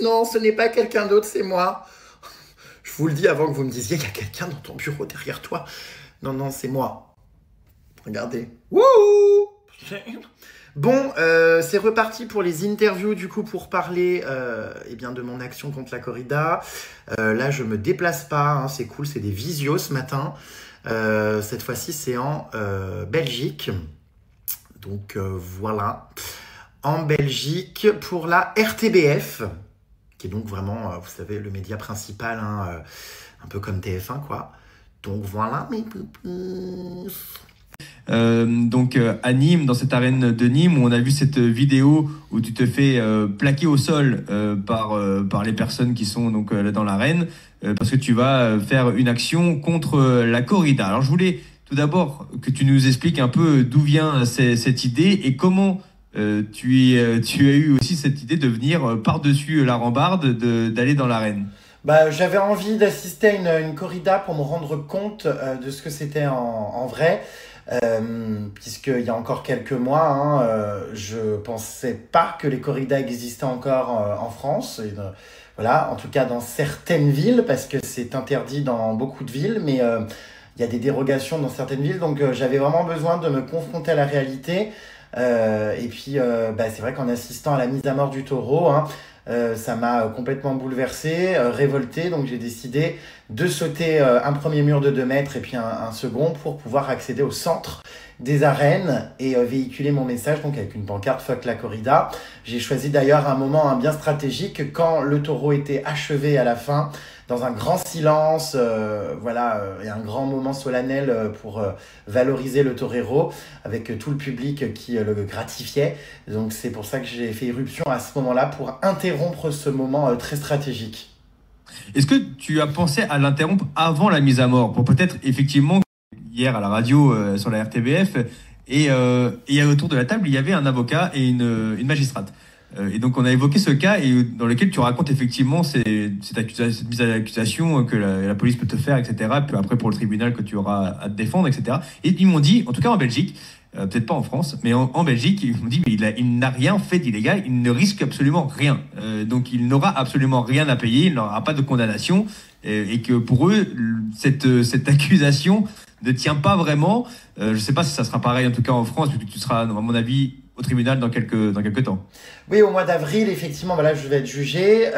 Non, ce n'est pas quelqu'un d'autre, c'est moi. Je vous le dis avant que vous me disiez, il y a quelqu'un dans ton bureau derrière toi. Non, non, c'est moi. Regardez. Wouhou! Bon, c'est reparti pour les interviews, du coup, pour parler eh bien, de mon action contre la corrida. Là, je me déplace pas, hein, c'est cool, c'est des visios ce matin. Cette fois-ci, c'est en Belgique. Donc, voilà. En Belgique, pour la RTBF, qui est donc vraiment, vous savez, le média principal, hein, un peu comme TF1, quoi. Donc, voilà, mes poupous. À Nîmes, dans cette arène de Nîmes, où on a vu cette vidéo où tu te fais plaquer au sol par les personnes qui sont donc dans l'arène, parce que tu vas faire une action contre la corrida. Alors je voulais tout d'abord que tu nous expliques un peu d'où vient cette idée et comment tu as eu aussi cette idée de venir par-dessus la rambarde, d'aller dans l'arène. Bah, j'avais envie d'assister à une corrida pour me rendre compte de ce que c'était en vrai. Puisqu'il y a encore quelques mois, hein, je pensais pas que les corridas existaient encore en France. Voilà, en tout cas dans certaines villes, parce que c'est interdit dans beaucoup de villes, mais il y a des dérogations dans certaines villes. Donc j'avais vraiment besoin de me confronter à la réalité. Et puis c'est vrai qu'en assistant à la mise à mort du taureau, hein, ça m'a complètement bouleversé, révolté, donc j'ai décidé de sauter un premier mur de 2 mètres et puis un second pour pouvoir accéder au centre des arènes et véhiculer mon message, donc avec une pancarte Fuck la corrida. J'ai choisi d'ailleurs un moment bien stratégique quand le taureau était achevé à la fin, dans un grand silence, et un grand moment solennel pour valoriser le torero, avec tout le public qui le gratifiait. Donc c'est pour ça que j'ai fait irruption à ce moment-là pour interrompre ce moment très stratégique. Est-ce que tu as pensé à l'interrompre avant la mise à mort pour peut-être effectivement hier à la radio sur la RTBF et autour de la table il y avait un avocat et une magistrate. Et donc on a évoqué ce cas et dans lequel tu racontes effectivement cette mise à l'accusation que la police peut te faire, etc. Puis après pour le tribunal que tu auras à te défendre, etc. Et ils m'ont dit, en tout cas en Belgique, peut-être pas en France, mais en Belgique, ils m'ont dit mais il n'a rien fait d'illégal, il ne risque absolument rien. Donc il n'aura absolument rien à payer, il n'aura pas de condamnation et que pour eux, cette accusation ne tient pas vraiment. Je ne sais pas si ça sera pareil en tout cas en France, puisque tu seras, à mon avis, au tribunal dans quelques temps. Oui, au mois d'avril, effectivement, voilà, je vais être jugé.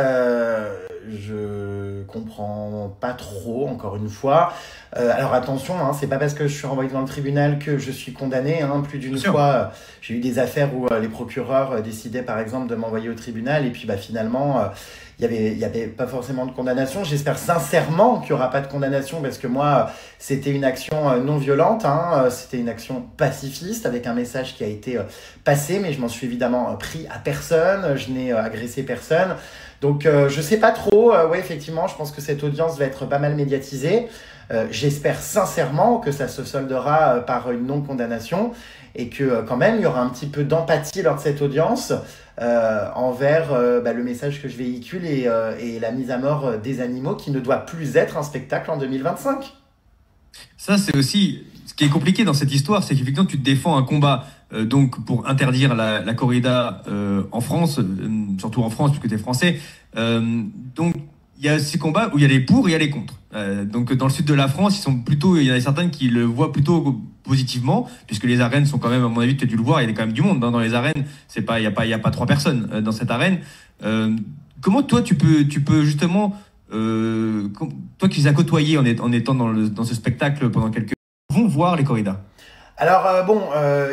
Je comprends pas trop, encore une fois. Alors attention, hein, c'est pas parce que je suis renvoyé devant le tribunal que je suis condamné. Hein. Plus d'une fois, j'ai eu des affaires où les procureurs décidaient, par exemple, de m'envoyer au tribunal. Et puis, finalement, il y avait pas forcément de condamnation. J'espère sincèrement qu'il n'y aura pas de condamnation parce que moi, c'était une action non violente. Hein. C'était une action pacifiste avec un message qui a été passé, mais je m'en suis évidemment pris à personne. Je n'ai agressé personne. Donc, je sais pas trop. Ouais, effectivement, je pense que cette audience va être pas mal médiatisée. J'espère sincèrement que ça se soldera par une non-condamnation et que quand même, il y aura un petit peu d'empathie lors de cette audience envers le message que je véhicule et la mise à mort des animaux qui ne doit plus être un spectacle en 2025. Ça, c'est aussi ce qui est compliqué dans cette histoire, c'est qu'effectivement, tu te défends un combat donc pour interdire la corrida en France, surtout en France, puisque tu es français. Donc, il y a ces combats où il y a les pour et il y a les contre. Donc, dans le sud de la France, il y en a certaines qui le voient plutôt positivement, puisque les arènes sont quand même, à mon avis, tu as dû le voir, il y a quand même du monde dans les arènes. Il y a pas 3 personnes dans cette arène. Comment toi, tu peux justement, toi qui les as côtoyés en étant dans ce spectacle pendant quelques vont voir les corridas. Alors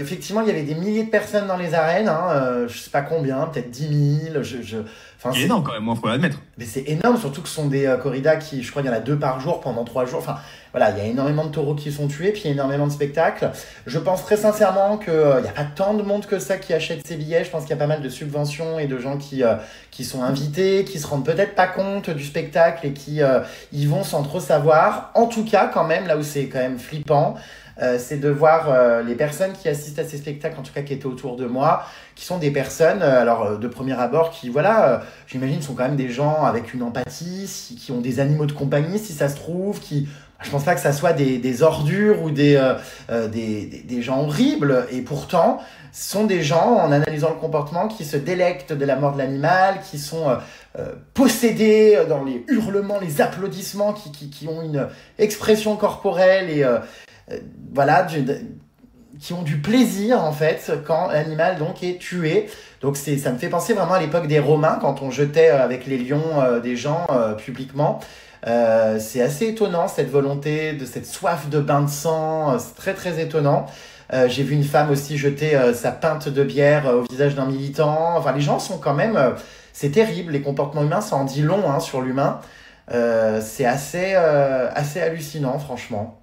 effectivement, il y avait des milliers de personnes dans les arènes, hein, je sais pas combien, peut-être 10 000. C'est énorme quand même, il faut l'admettre. Mais c'est énorme, surtout que ce sont des corridas qui, je crois qu'il y en a 2 par jour pendant 3 jours. Enfin, voilà, il y a énormément de taureaux qui sont tués, puis il y a énormément de spectacles. Je pense très sincèrement qu'il n'y a pas tant de monde que ça qui achète ces billets. Je pense qu'il y a pas mal de subventions et de gens qui sont invités, qui se rendent peut-être pas compte du spectacle et qui y vont sans trop savoir. En tout cas, quand même, là où c'est quand même flippant, c'est de voir les personnes qui assistent à ces spectacles, en tout cas qui étaient autour de moi, qui sont des personnes, de premier abord, qui, voilà, j'imagine, sont quand même des gens avec une empathie, qui ont des animaux de compagnie, si ça se trouve, qui... Je pense pas que ça soit des ordures ou des gens horribles, et pourtant, ce sont des gens, en analysant le comportement, qui se délectent de la mort de l'animal, qui sont possédés dans les hurlements, les applaudissements, qui ont une expression corporelle et voilà, qui ont du plaisir en fait quand l'animal donc est tué. Donc ça me fait penser vraiment à l'époque des Romains, quand on jetait avec les lions des gens publiquement. C'est assez étonnant, cette volonté, cette soif de bain de sang, c'est très très étonnant. J'ai vu une femme aussi jeter sa pinte de bière au visage d'un militant. Enfin, les gens sont quand même... c'est terrible, les comportements humains, ça en dit long hein, sur l'humain. C'est assez hallucinant, franchement.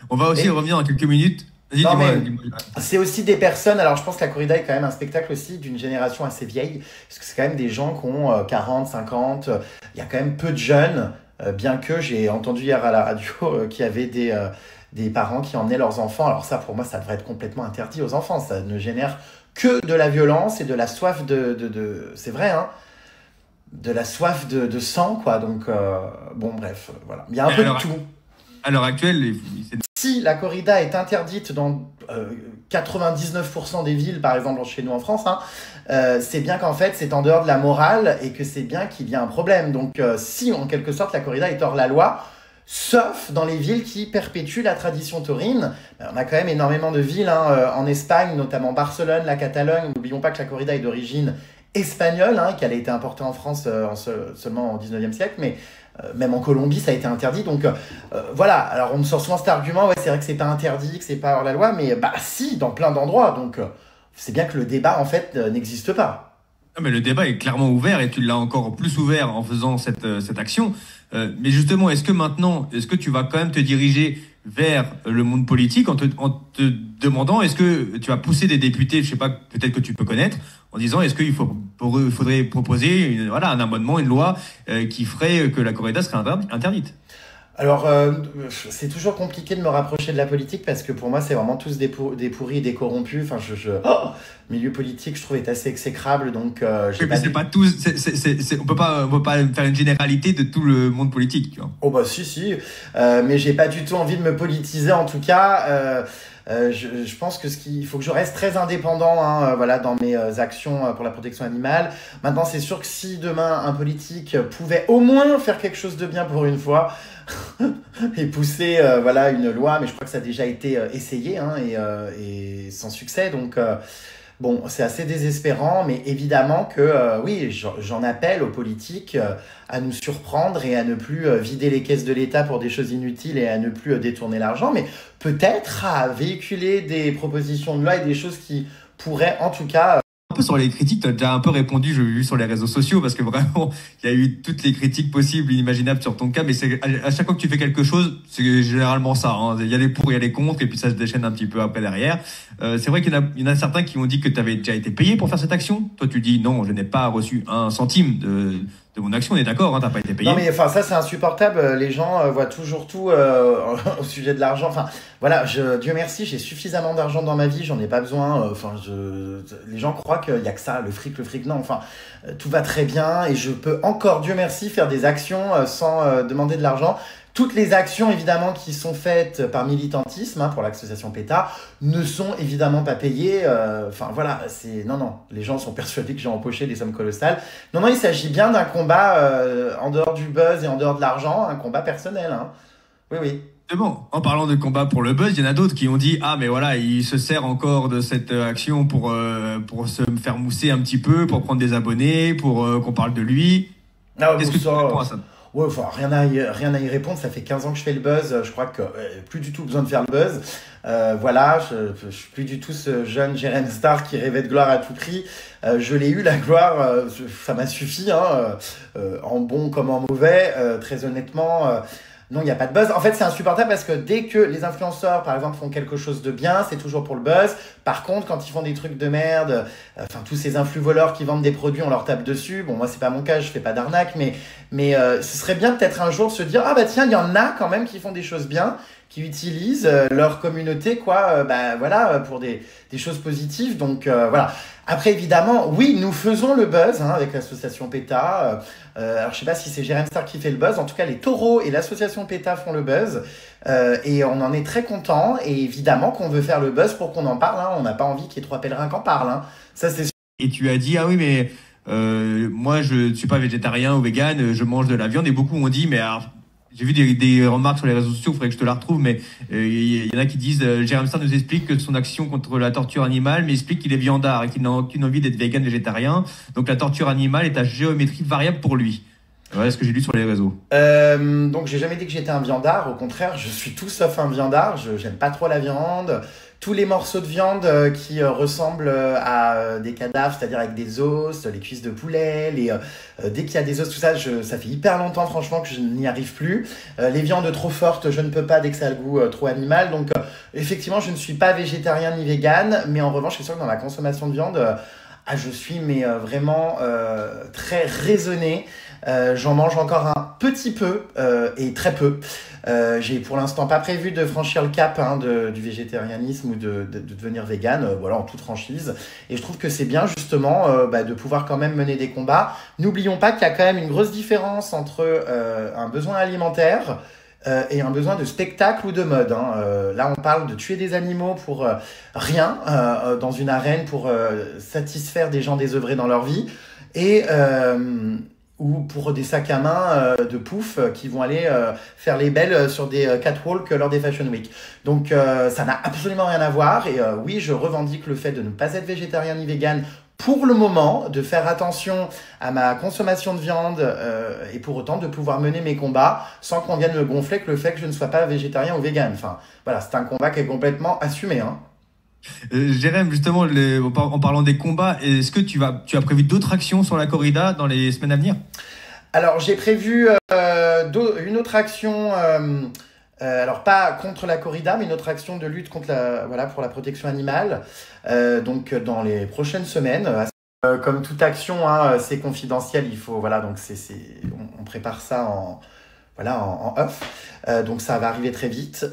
On va aussi revenir en quelques minutes. Vas-y, Non, dis-moi. mais c'est aussi des personnes. Alors, je pense que la corrida est quand même un spectacle aussi d'une génération assez vieille, parce que c'est quand même des gens qui ont 40, 50. Il y a quand même peu de jeunes, bien que j'ai entendu hier à la radio qu'il y avait des parents qui emmenaient leurs enfants. Alors, ça, pour moi, ça devrait être complètement interdit aux enfants. Ça ne génère que de la violence et de la soif c'est vrai, hein, de la soif de sang, quoi. Donc, bon, bref, voilà. Il y a un peu de tout. À l'heure actuelle, si la corrida est interdite dans 99% des villes, par exemple chez nous en France, hein, c'est bien qu'en fait c'est en dehors de la morale et que c'est bien qu'il y a un problème. Donc si en quelque sorte la corrida est hors la loi, sauf dans les villes qui perpétuent la tradition taurine, on a quand même énormément de villes hein, en Espagne, notamment Barcelone, la Catalogne. N'oublions pas que la corrida est d'origine espagnole, hein, qu'elle a été importée en France seulement au 19e siècle, mais même en Colombie, ça a été interdit. Donc voilà, alors on me sort souvent cet argument, ouais, c'est vrai que c'est pas interdit, que c'est pas hors la loi, mais bah si, dans plein d'endroits. Donc c'est bien que le débat, en fait, n'existe pas. Non, mais le débat est clairement ouvert et tu l'as encore plus ouvert en faisant cette action. Mais justement, est-ce que tu vas quand même te diriger vers le monde politique en te demandant, est-ce que tu vas pousser des députés, je sais pas, peut-être que tu peux connaître, en disant, est-ce qu'il faudrait proposer un amendement, une loi qui ferait que la corrida serait interdite? Alors, c'est toujours compliqué de me rapprocher de la politique parce que pour moi, c'est vraiment tous des pourris et des corrompus. Enfin, milieu politique, je trouve, est assez exécrable. Donc, oui, mais c'est pas tous. On peut pas faire une généralité de tout le monde politique. Tu vois. Oh bah si. Mais j'ai pas du tout envie de me politiser. En tout cas, je pense que il faut que je reste très indépendant, hein, voilà, dans mes actions pour la protection animale. Maintenant, c'est sûr que si demain un politique pouvait au moins faire quelque chose de bien pour une fois et pousser voilà une loi, mais je crois que ça a déjà été essayé hein, et sans succès. Donc bon, c'est assez désespérant, mais évidemment que oui, j'en appelle aux politiques à nous surprendre et à ne plus vider les caisses de l'État pour des choses inutiles et à ne plus détourner l'argent, mais peut-être à véhiculer des propositions de loi et des choses qui pourraient en tout cas... Un peu sur les critiques, tu as déjà un peu répondu, je l'ai vu sur les réseaux sociaux, parce que vraiment, il y a eu toutes les critiques possibles, inimaginables sur ton cas, mais c'est à chaque fois que tu fais quelque chose, c'est généralement ça. Hein. Il y a les pour, il y a les contre, et puis ça se déchaîne un petit peu après derrière. C'est vrai qu'il y en a certains qui ont dit que tu avais déjà été payé pour faire cette action. Toi, tu dis non, je n'ai pas reçu un centime de mon action, on est d'accord, hein, t'as pas été payé. Non mais enfin ça c'est insupportable, les gens voient toujours tout au sujet de l'argent, enfin voilà, Dieu merci, j'ai suffisamment d'argent dans ma vie, j'en ai pas besoin, les gens croient qu'il y a que ça, le fric, non, enfin tout va très bien et je peux encore, Dieu merci, faire des actions sans demander de l'argent. Toutes les actions, évidemment, qui sont faites par militantisme, hein, pour l'association PETA, ne sont évidemment pas payées. Enfin, voilà, non, les gens sont persuadés que j'ai empoché des sommes colossales. Non, il s'agit bien d'un combat en dehors du buzz et en dehors de l'argent, un combat personnel. Hein. Oui. Bon, en parlant de combat pour le buzz, il y en a d'autres qui ont dit « Ah, mais voilà, il se sert encore de cette action pour se faire mousser un petit peu, pour prendre des abonnés, pour qu'on parle de lui. » Qu'est-ce que tu réponds à ça? Ouais, enfin, rien à y répondre, ça fait 15 ans que je fais le buzz, je crois que plus du tout besoin de faire le buzz. Voilà, je suis plus du tout ce jeune Jérém Star qui rêvait de gloire à tout prix. Je l'ai eu, la gloire, ça m'a suffi, hein, en bon comme en mauvais, très honnêtement. Non, il n'y a pas de buzz. En fait, c'est insupportable parce que dès que les influenceurs, par exemple, font quelque chose de bien, c'est toujours pour le buzz. Par contre, quand ils font des trucs de merde, enfin, tous ces influ-voleurs qui vendent des produits, on leur tape dessus. Bon, moi, c'est pas mon cas, je fais pas d'arnaque, mais ce serait bien peut-être un jour de se dire, ah bah tiens, il y en a quand même qui font des choses bien qui utilisent leur communauté, quoi, voilà, pour des choses positives. Donc voilà. Après, évidemment, oui, nous faisons le buzz avec l'association PETA. Alors, je sais pas si c'est Jérém Star qui fait le buzz. En tout cas, les taureaux et l'association PETA font le buzz. Et on en est très content. Et évidemment qu'on veut faire le buzz pour qu'on en parle. On n'a pas envie qu'il y ait 3 pèlerins qui en parlent. Ça, c'est sûr. Et tu as dit, ah oui, mais moi, je ne suis pas végétarien ou vegan, je mange de la viande. Et beaucoup ont dit, mais alors, j'ai vu des remarques sur les réseaux sociaux, il faudrait que je te la retrouve, mais il y en a qui disent, Jérém Star nous explique que son action contre la torture animale, mais explique qu'il est viandard et qu'il n'a aucune envie d'être vegan, végétarien. Donc la torture animale est à géométrie variable pour lui. Voilà ce que j'ai lu sur les réseaux. Donc j'ai jamais dit que j'étais un viandard. Au contraire, je suis tout sauf un viandard. J'aime pas trop la viande. Tous les morceaux de viande qui ressemblent à des cadavres, c'est-à-dire avec des os, les cuisses de poulet, dès qu'il y a des os, tout ça, ça fait hyper longtemps franchement que je n'y arrive plus. Les viandes trop fortes, je ne peux pas dès que ça a le goût trop animal. Donc effectivement, je ne suis pas végétarien ni vegan, mais en revanche, je suis sûr que dans la consommation de viande, je suis vraiment très raisonné. J'en mange encore un petit peu et très peu. J'ai pour l'instant pas prévu de franchir le cap du végétarianisme ou de devenir vegan, voilà, en toute franchise. Et je trouve que c'est bien justement de pouvoir quand même mener des combats. N'oublions pas qu'il y a quand même une grosse différence entre un besoin alimentaire et un besoin de spectacle ou de mode. Là, on parle de tuer des animaux pour rien dans une arène pour satisfaire des gens désœuvrés dans leur vie ou pour des sacs à main de pouf qui vont aller faire les belles sur des catwalks lors des Fashion Week. Donc ça n'a absolument rien à voir. Et oui, je revendique le fait de ne pas être végétarien ni vegan pour le moment, de faire attention à ma consommation de viande et pour autant de pouvoir mener mes combats sans qu'on vienne me gonfler avec le fait que je ne sois pas végétarien ou vegan. Enfin, voilà, c'est un combat qui est complètement assumé. Jérém, justement, en parlant des combats, est-ce que tu as prévu d'autres actions sur la corrida dans les semaines à venir? Alors, j'ai prévu une autre action, alors pas contre la corrida, mais une autre action de lutte contre pour la protection animale, donc dans les prochaines semaines. Comme toute action, c'est confidentiel, il faut, voilà, donc on prépare ça en off. Donc ça va arriver très vite.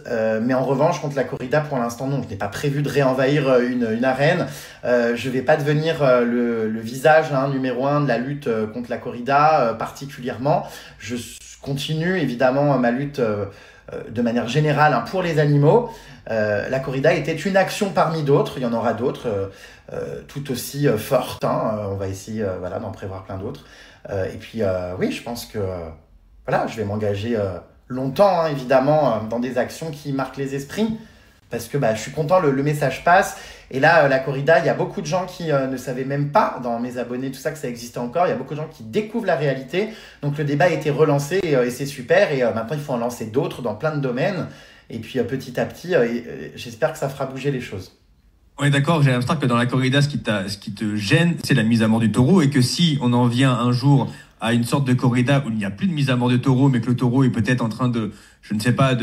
Mais en revanche, contre la corrida, pour l'instant, non. Je n'ai pas prévu de réenvahir une arène. Je vais pas devenir le visage numéro 1 de la lutte contre la corrida particulièrement. Je continue évidemment ma lutte de manière générale pour les animaux. La corrida était une action parmi d'autres. Il y en aura d'autres tout aussi fortes. On va essayer d'en prévoir plein d'autres. Et puis oui, je pense que voilà, je vais m'engager longtemps, évidemment, dans des actions qui marquent les esprits, parce que je suis content, le message passe. Et là, la corrida, il y a beaucoup de gens qui ne savaient même pas, dans mes abonnés, tout ça, que ça existait encore. Il y a beaucoup de gens qui découvrent la réalité. Donc le débat a été relancé et c'est super. Et maintenant, il faut en lancer d'autres dans plein de domaines. Et puis petit à petit, j'espère que ça fera bouger les choses. On est d'accord, j'ai l'impression que dans la corrida, ce qui te gêne, c'est la mise à mort du taureau, et que si on en vient un jour à une sorte de corrida où il n'y a plus de mise à mort de taureau, mais que le taureau est peut-être en train de, je ne sais pas,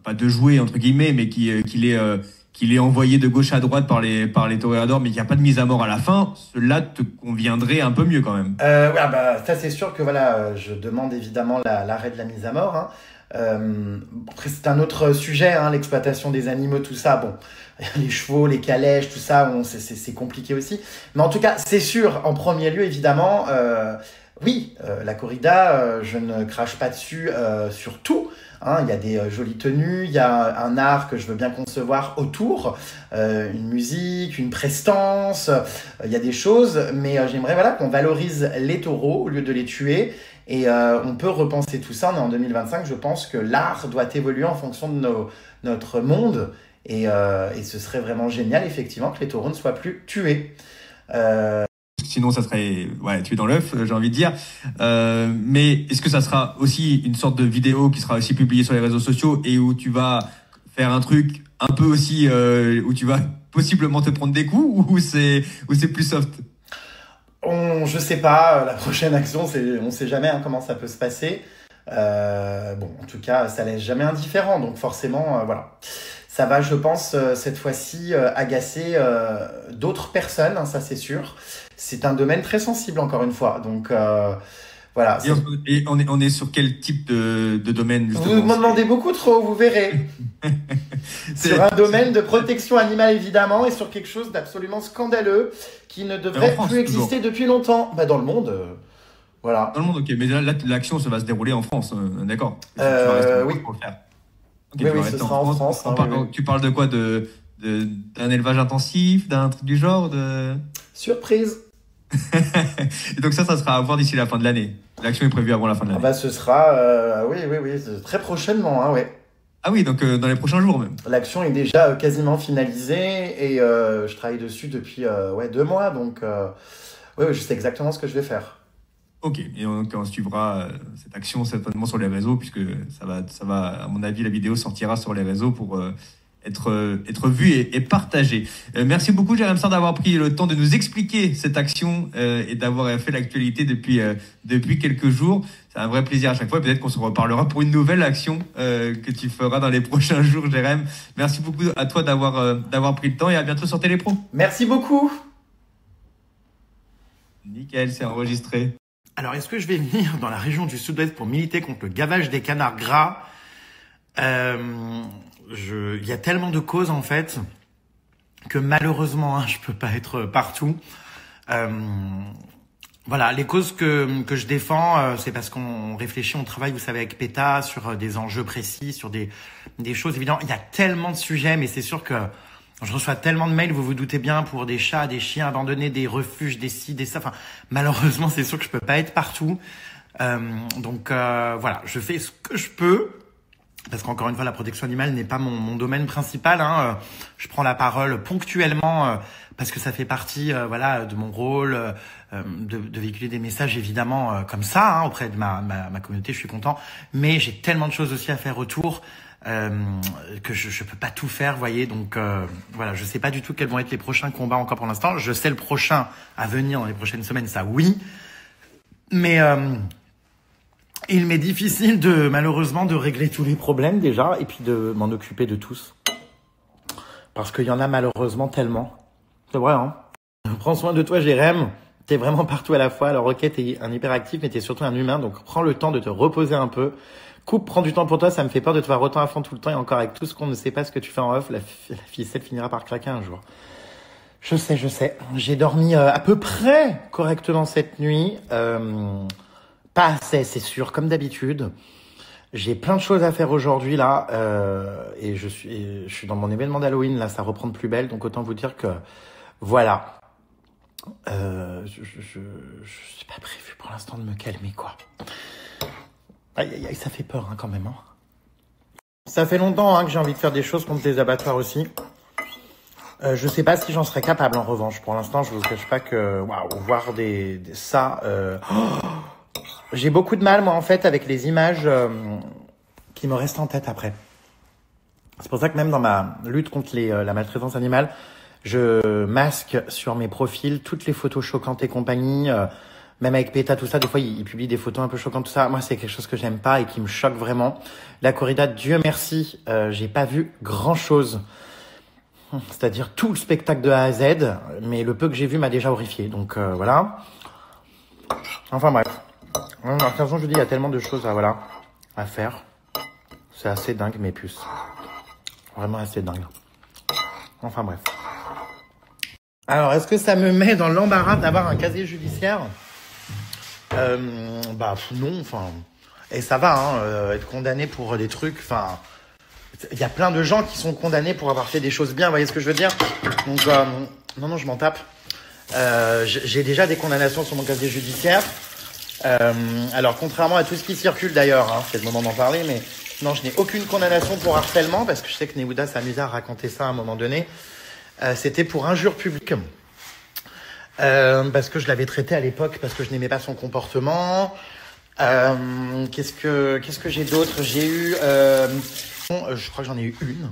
pas de jouer entre guillemets, mais qu'il est envoyé de gauche à droite par les toréadors, mais qu'il n'y a pas de mise à mort à la fin, cela te conviendrait un peu mieux quand même. Ça c'est sûr que voilà, je demande évidemment l'arrêt de la mise à mort. Après c'est un autre sujet, l'exploitation des animaux, tout ça. Bon, les chevaux, les calèches, tout ça, c'est compliqué aussi. Mais en tout cas, c'est sûr, en premier lieu évidemment. Oui, la corrida, je ne crache pas dessus sur tout. Il y a des jolies tenues, il y a un art que je veux bien concevoir autour, une musique, une prestance, il y a des choses, mais j'aimerais qu'on valorise les taureaux au lieu de les tuer. Et on peut repenser tout ça. On est en 2025, je pense que l'art doit évoluer en fonction de notre monde. Et ce serait vraiment génial, effectivement, que les taureaux ne soient plus tués. Sinon, ça serait tué dans l'œuf, j'ai envie de dire. Mais est-ce que ça sera aussi une sorte de vidéo qui sera aussi publiée sur les réseaux sociaux et où tu vas faire un truc un peu aussi où tu vas possiblement te prendre des coups, ou c'est plus soft? Je sais pas. La prochaine action, on sait jamais comment ça peut se passer. En tout cas, ça laisse jamais indifférent. Donc forcément, voilà. Ça va, je pense, cette fois-ci, agacer d'autres personnes, ça c'est sûr. C'est un domaine très sensible, encore une fois. Donc Voilà. Et on est sur quel type de domaine, Vous justement? m'en demandez beaucoup trop, vous verrez. Sur un domaine de protection animale, évidemment, et sur quelque chose d'absolument scandaleux qui ne devrait France, plus exister depuis longtemps. Bah, dans le monde, voilà. Dans le monde, ok. Mais là, l'action, ça va se dérouler en France, d'accord? Tu vas rester en France Oui. pour le faire. Ok, Oui, tu vas oui, rester ce sera en France. Hein, oui, oui. Tu parles de quoi? D'un élevage intensif, d'un truc du genre, Surprise. Et donc ça sera à voir d'ici la fin de l'année. L'action est prévue avant la fin de Ah l'année. bah, ce sera, oui, très prochainement, hein, ouais. Ah oui, donc dans les prochains jours même. L'action est déjà quasiment finalisée et je travaille dessus depuis 2 mois, donc oui, je sais exactement ce que je vais faire. Ok, et on suivra cette action certainement sur les réseaux, puisque ça va, à mon avis, la vidéo sortira sur les réseaux pour être vue et partagée. Merci beaucoup, Jérém Sarr, d'avoir pris le temps de nous expliquer cette action et d'avoir fait l'actualité depuis quelques jours. C'est un vrai plaisir à chaque fois. Peut-être qu'on se reparlera pour une nouvelle action que tu feras dans les prochains jours, Jérém. Merci beaucoup à toi d'avoir pris le temps et à bientôt sur Télépro. Merci beaucoup. Nickel, c'est enregistré. Alors, est-ce que je vais venir dans la région du Sud-Ouest pour militer contre le gavage des canards gras? Il y a tellement de causes, en fait, que malheureusement, je peux pas être partout. Voilà, les causes que je défends, c'est parce qu'on réfléchit, on travaille, vous savez, avec PETA sur des enjeux précis, sur des choses évidentes. Il y a tellement de sujets, mais c'est sûr que je reçois tellement de mails, vous vous doutez bien, pour des chats, des chiens abandonnés, des refuges, des ci, des ça. Enfin, malheureusement, c'est sûr que je peux pas être partout. Donc voilà, je fais ce que je peux. Parce qu'encore une fois, la protection animale n'est pas mon domaine principal. Hein. Je prends la parole ponctuellement parce que ça fait partie, voilà, de mon rôle de véhiculer des messages évidemment comme ça auprès de ma communauté. Je suis content, mais j'ai tellement de choses aussi à faire autour que je peux pas tout faire, voyez. Donc voilà, je sais pas du tout quels vont être les prochains combats encore pour l'instant. Je sais le prochain à venir dans les prochaines semaines, ça oui, mais il m'est difficile malheureusement de régler tous les problèmes déjà et puis de m'en occuper de tous. Parce qu'il y en a malheureusement tellement. C'est vrai, hein. Prends soin de toi, Jérém. T'es vraiment partout à la fois. Alors ok, t'es un hyperactif, mais t'es surtout un humain. Donc prends le temps de te reposer un peu. Prends du temps pour toi. Ça me fait peur de te voir autant à fond tout le temps. Et encore avec tout ce qu'on ne sait pas ce que tu fais en off, la ficelle finira par craquer un jour. Je sais. J'ai dormi à peu près correctement cette nuit. Pas assez, c'est sûr, comme d'habitude. J'ai plein de choses à faire aujourd'hui, là. Et je suis dans mon événement d'Halloween, là, ça reprend de plus belle. Donc, autant vous dire que, voilà. Je suis pas prévu pour l'instant de me calmer, quoi. Aïe, ça fait peur, hein, quand même. Hein. Ça fait longtemps que j'ai envie de faire des choses contre les abattoirs aussi. Je sais pas si j'en serais capable, en revanche. Pour l'instant, je vous cache pas que, waouh, voir ça... J'ai beaucoup de mal, moi, en fait, avec les images qui me restent en tête après. C'est pour ça que même dans ma lutte contre la maltraitance animale, je masque sur mes profils toutes les photos choquantes et compagnie. Même avec PETA, tout ça, des fois, ils publient des photos un peu choquantes, tout ça. Moi, c'est quelque chose que j'aime pas et qui me choque vraiment. La corrida, Dieu merci, j'ai pas vu grand-chose. C'est-à-dire tout le spectacle de A à Z, mais le peu que j'ai vu m'a déjà horrifié. Donc, voilà. Enfin, bref. De toute façon, je dis, il y a tellement de choses à faire. C'est assez dingue, mes puces. Vraiment assez dingue. Enfin, bref. Alors, est-ce que ça me met dans l'embarras d'avoir un casier judiciaire? Non, enfin... Et ça va, hein, être condamné pour des trucs, enfin... Il y a plein de gens qui sont condamnés pour avoir fait des choses bien, vous voyez ce que je veux dire? Donc, non, je m'en tape. J'ai déjà des condamnations sur mon casier judiciaire. Alors, contrairement à tout ce qui circule d'ailleurs, hein, c'est le moment d'en parler, mais non, je n'ai aucune condamnation pour harcèlement, parce que je sais que Neouda s'amusait à raconter ça à un moment donné. C'était pour injure publique, parce que je l'avais traité à l'époque, parce que je n'aimais pas son comportement. Qu'est-ce que j'ai d'autre? J'ai eu, je crois que j'en ai eu une,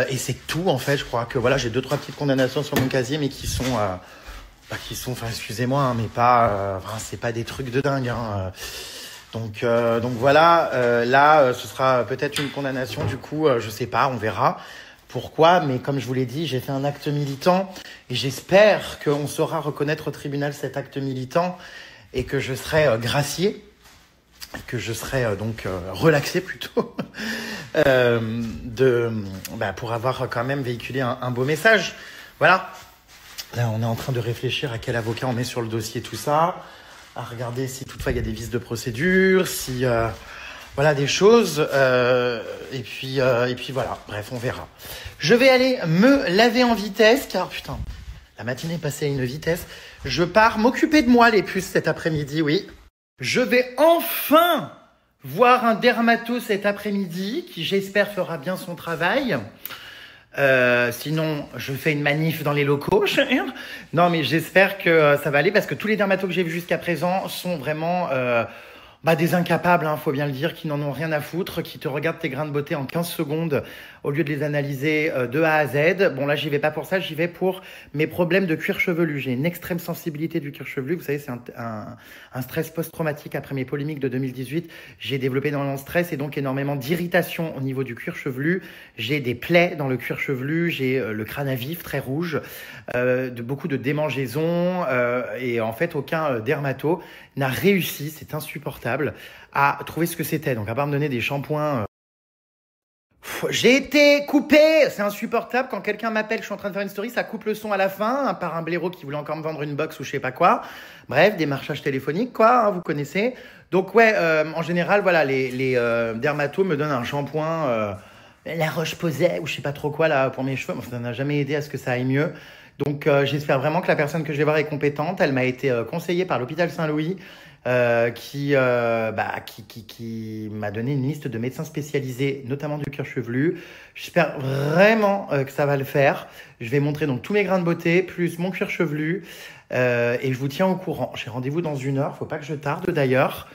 et c'est tout en fait. Je crois que voilà, j'ai 2-3 petites condamnations sur mon casier, mais qui sont, enfin, excusez-moi, hein, mais pas, c'est pas des trucs de dingue. Hein. Donc voilà, là, ce sera peut-être une condamnation. Du coup, je sais pas, on verra pourquoi. Mais comme je vous l'ai dit, j'ai fait un acte militant et j'espère qu'on saura reconnaître au tribunal cet acte militant et que je serai gracié, que je serai donc relaxé plutôt, pour avoir quand même véhiculé un beau message. Voilà. Là, on est en train de réfléchir à quel avocat on met sur le dossier, tout ça, à regarder si toutefois il y a des vices de procédure, si voilà des choses, et puis voilà. Bref, on verra. Je vais aller me laver en vitesse, car putain, la matinée est passée à une vitesse. Je pars m'occuper de moi les puces cet après-midi, oui. Je vais enfin voir un dermato cet après-midi qui, j'espère, fera bien son travail. Sinon, je fais une manif dans les locaux. Non, mais j'espère que ça va aller parce que tous les dermatos que j'ai vus jusqu'à présent sont vraiment des incapables, hein, faut bien le dire, qui n'en ont rien à foutre, qui te regardent tes grains de beauté en 15 secondes au lieu de les analyser de A à Z. Bon, là, j'y vais pas pour ça, j'y vais pour mes problèmes de cuir chevelu. J'ai une extrême sensibilité du cuir chevelu. Vous savez, c'est un stress post-traumatique après mes polémiques de 2018. J'ai développé énormément de stress et donc énormément d'irritation au niveau du cuir chevelu. J'ai des plaies dans le cuir chevelu, j'ai le crâne à vif, très rouge, beaucoup de démangeaisons et en fait, aucun dermato n'a réussi, c'est insupportable, à trouver ce que c'était. Donc, à part me donner des shampoings... J'ai été coupé. C'est insupportable. Quand quelqu'un m'appelle, je suis en train de faire une story, ça coupe le son à la fin, hein, par un blaireau qui voulait encore me vendre une box ou je sais pas quoi. Bref, démarchage téléphonique, quoi, hein, vous connaissez. Donc, ouais, en général, voilà, les dermatos me donnent un shampoing La Roche-Posay ou je sais pas trop quoi, là, pour mes cheveux. Bon, ça n'a jamais aidé à ce que ça aille mieux. Donc, j'espère vraiment que la personne que je vais voir est compétente. Elle m'a été conseillée par l'hôpital Saint-Louis, qui m'a donné une liste de médecins spécialisés, notamment du cuir chevelu. J'espère vraiment que ça va le faire. Je vais montrer donc tous mes grains de beauté, plus mon cuir chevelu, et je vous tiens au courant. J'ai rendez-vous dans 1 heure, faut pas que je tarde d'ailleurs.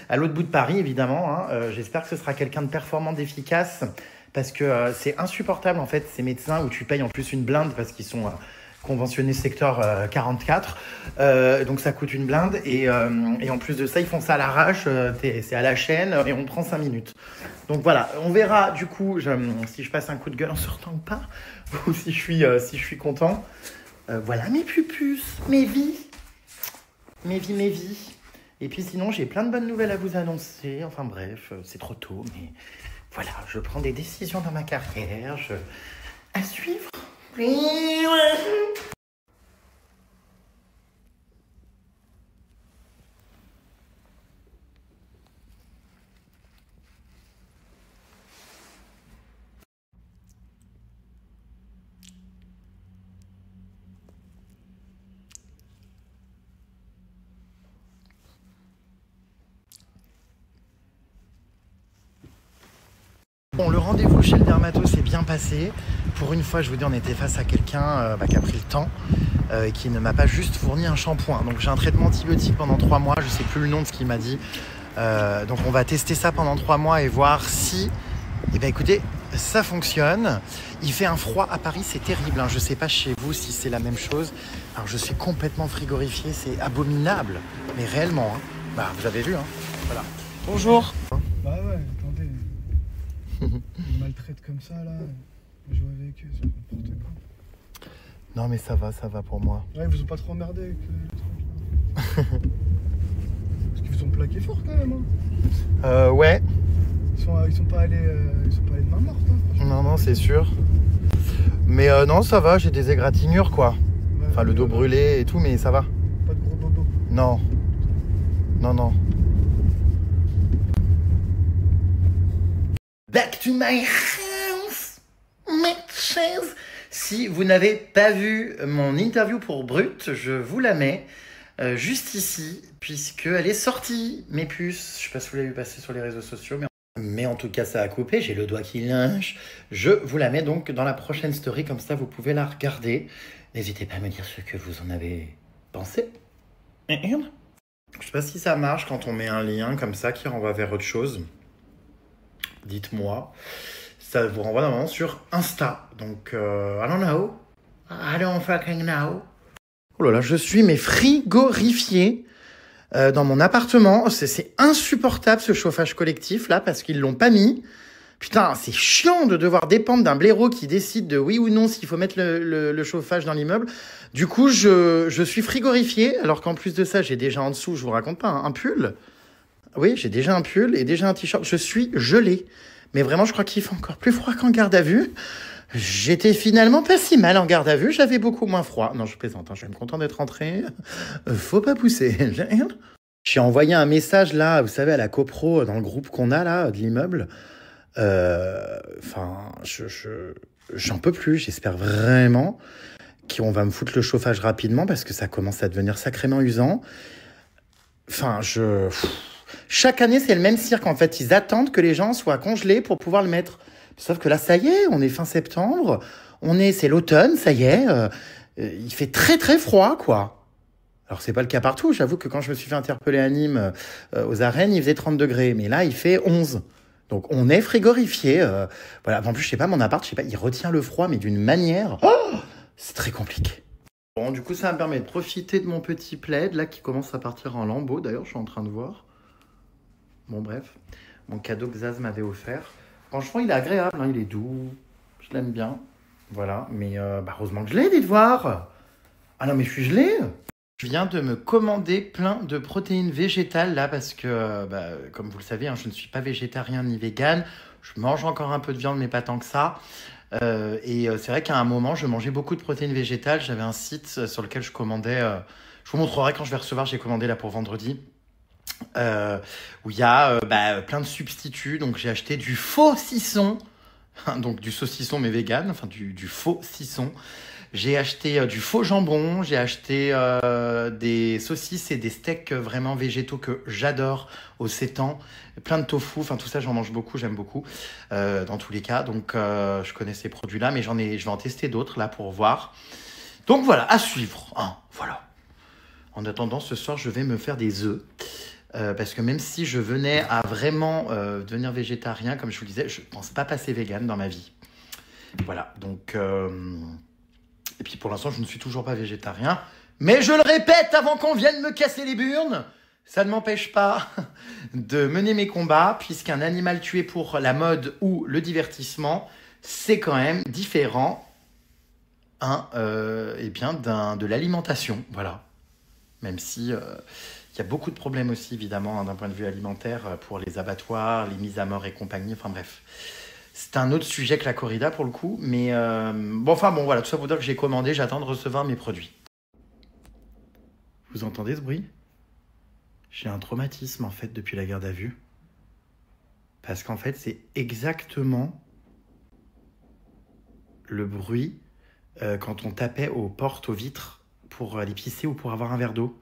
À l'autre bout de Paris, évidemment, hein. J'espère que ce sera quelqu'un de performant, d'efficace, parce que c'est insupportable, en fait, ces médecins où tu payes en plus une blinde parce qu'ils sont conventionnés secteur 44. Donc, ça coûte une blinde. Et en plus de ça, ils font ça à l'arrache. C'est à la chaîne et on prend 5 minutes. Donc, voilà. On verra, du coup, si je passe un coup de gueule en sortant ou pas, ou si je suis content. Voilà mes pupus, mes vies. Mes vies. Et puis sinon, j'ai plein de bonnes nouvelles à vous annoncer. Enfin bref, c'est trop tôt, mais voilà, je prends des décisions dans ma carrière. À suivre. Bon, le rendez-vous chez le dermato s'est bien passé. Pour une fois, je vous dis, on était face à quelqu'un qui a pris le temps et qui ne m'a pas juste fourni un shampoing. Donc j'ai un traitement antibiotique pendant 3 mois, je ne sais plus le nom de ce qu'il m'a dit. Donc on va tester ça pendant 3 mois et voir si, écoutez, ça fonctionne. Il fait un froid à Paris, c'est terrible, hein. Je ne sais pas chez vous si c'est la même chose. Alors je suis complètement frigorifié, c'est abominable, mais réellement, hein. Vous avez vu, hein. Voilà. Bonjour. Bah ouais, attendez. Ils maltraitent comme ça là. Je joue avec eux, c'est n'importe quoi. Non mais ça va pour moi. Ouais, ils vous ont pas trop emmerdé avec le truc là. Parce qu'ils vous ont plaqué fort quand même, hein. Ouais. Ils sont pas allés de main morte, hein. Non, c'est sûr. Mais non, ça va, j'ai des égratignures quoi. Ouais, enfin, le dos brûlé et tout, mais ça va. Pas de gros bobos. Non. Back to my house, my chaise. Si vous n'avez pas vu mon interview pour Brut, je vous la mets juste ici, puisqu'elle est sortie, mes puces. Je ne sais pas si vous l'avez vu passer sur les réseaux sociaux, mais en tout cas, ça a coupé. J'ai le doigt qui lynche. Je vous la mets donc dans la prochaine story, comme ça, vous pouvez la regarder. N'hésitez pas à me dire ce que vous en avez pensé. Je ne sais pas si ça marche quand on met un lien comme ça qui renvoie vers autre chose. Dites-moi. Ça vous renvoie normalement sur Insta. Donc, I don't know. I don't fucking know. Oh là là, je suis frigorifié dans mon appartement. C'est insupportable ce chauffage collectif là parce qu'ils l'ont pas mis. Putain, c'est chiant de devoir dépendre d'un blaireau qui décide de oui ou non s'il faut mettre le chauffage dans l'immeuble. Du coup, je suis frigorifié, alors qu'en plus de ça, j'ai déjà en dessous, je vous raconte pas, un pull. Oui, j'ai déjà un pull et déjà un t-shirt. Je suis gelé. Mais vraiment, je crois qu'il fait encore plus froid qu'en garde à vue. J'étais finalement pas si mal en garde à vue, j'avais beaucoup moins froid. Non, je plaisante, hein, je suis même content d'être rentré. Faut pas pousser. J'ai envoyé un message là, vous savez, à la copro dans le groupe qu'on a là, de l'immeuble. Enfin, j'en peux plus. J'espère vraiment qu'on va me foutre le chauffage rapidement parce que ça commence à devenir sacrément usant. Enfin, chaque année, c'est le même cirque. En fait, ils attendent que les gens soient congelés pour pouvoir le mettre. Sauf que là, ça y est, on est fin septembre. C'est l'automne, ça y est. Il fait très, très froid, quoi. Alors, c'est pas le cas partout. J'avoue que quand je me suis fait interpeller à Nîmes, aux arènes, il faisait 30 degrés. Mais là, il fait 11. Donc, on est frigorifié. Voilà. En plus, je sais pas, mon appart, je sais pas, il retient le froid, mais d'une manière. Oh, c'est très compliqué. Bon, du coup, ça me permet de profiter de mon petit plaid, là, qui commence à partir en lambeaux. D'ailleurs, je suis en train de voir. Bon, bref. Mon cadeau que Zaz m'avait offert. Franchement, il est agréable, hein, il est doux. Je l'aime bien. Voilà. Mais heureusement que je l'ai, dites voir. Ah non, mais je suis gelé. Je viens de me commander plein de protéines végétales là parce que, comme vous le savez, hein, je ne suis pas végétarien ni vegan. Je mange encore un peu de viande, mais pas tant que ça. C'est vrai qu'à un moment, je mangeais beaucoup de protéines végétales. J'avais un site sur lequel je commandais. Je vous montrerai quand je vais recevoir. J'ai commandé là pour vendredi. Où il y a plein de substituts. Donc j'ai acheté du faux saucisson. Donc du saucisson mais vegan. Enfin du faux saucisson. J'ai acheté du faux jambon, j'ai acheté des saucisses et des steaks vraiment végétaux que j'adore au sétan, plein de tofu, enfin tout ça j'en mange beaucoup, j'aime beaucoup dans tous les cas, donc je connais ces produits-là, mais je vais en tester d'autres là pour voir. Donc voilà, à suivre, hein, voilà. En attendant, ce soir je vais me faire des œufs, parce que même si je venais à vraiment devenir végétarien, comme je vous le disais, je ne pense pas passer vegan dans ma vie. Voilà, donc... Et puis pour l'instant, je ne suis toujours pas végétarien. Mais je le répète avant qu'on vienne me casser les burnes, ça ne m'empêche pas de mener mes combats, puisqu'un animal tué pour la mode ou le divertissement, c'est quand même différent de l'alimentation. Voilà. Même si y a beaucoup de problèmes aussi, évidemment, hein, d'un point de vue alimentaire, pour les abattoirs, les mises à mort et compagnie. Enfin bref. C'est un autre sujet que la corrida pour le coup, mais voilà, tout ça pour dire que j'ai commandé, j'attends de recevoir mes produits. Vous entendez ce bruit? J'ai un traumatisme en fait depuis la garde à vue. Parce qu'en fait, c'est exactement le bruit quand on tapait aux portes, aux vitres pour aller pisser ou pour avoir un verre d'eau.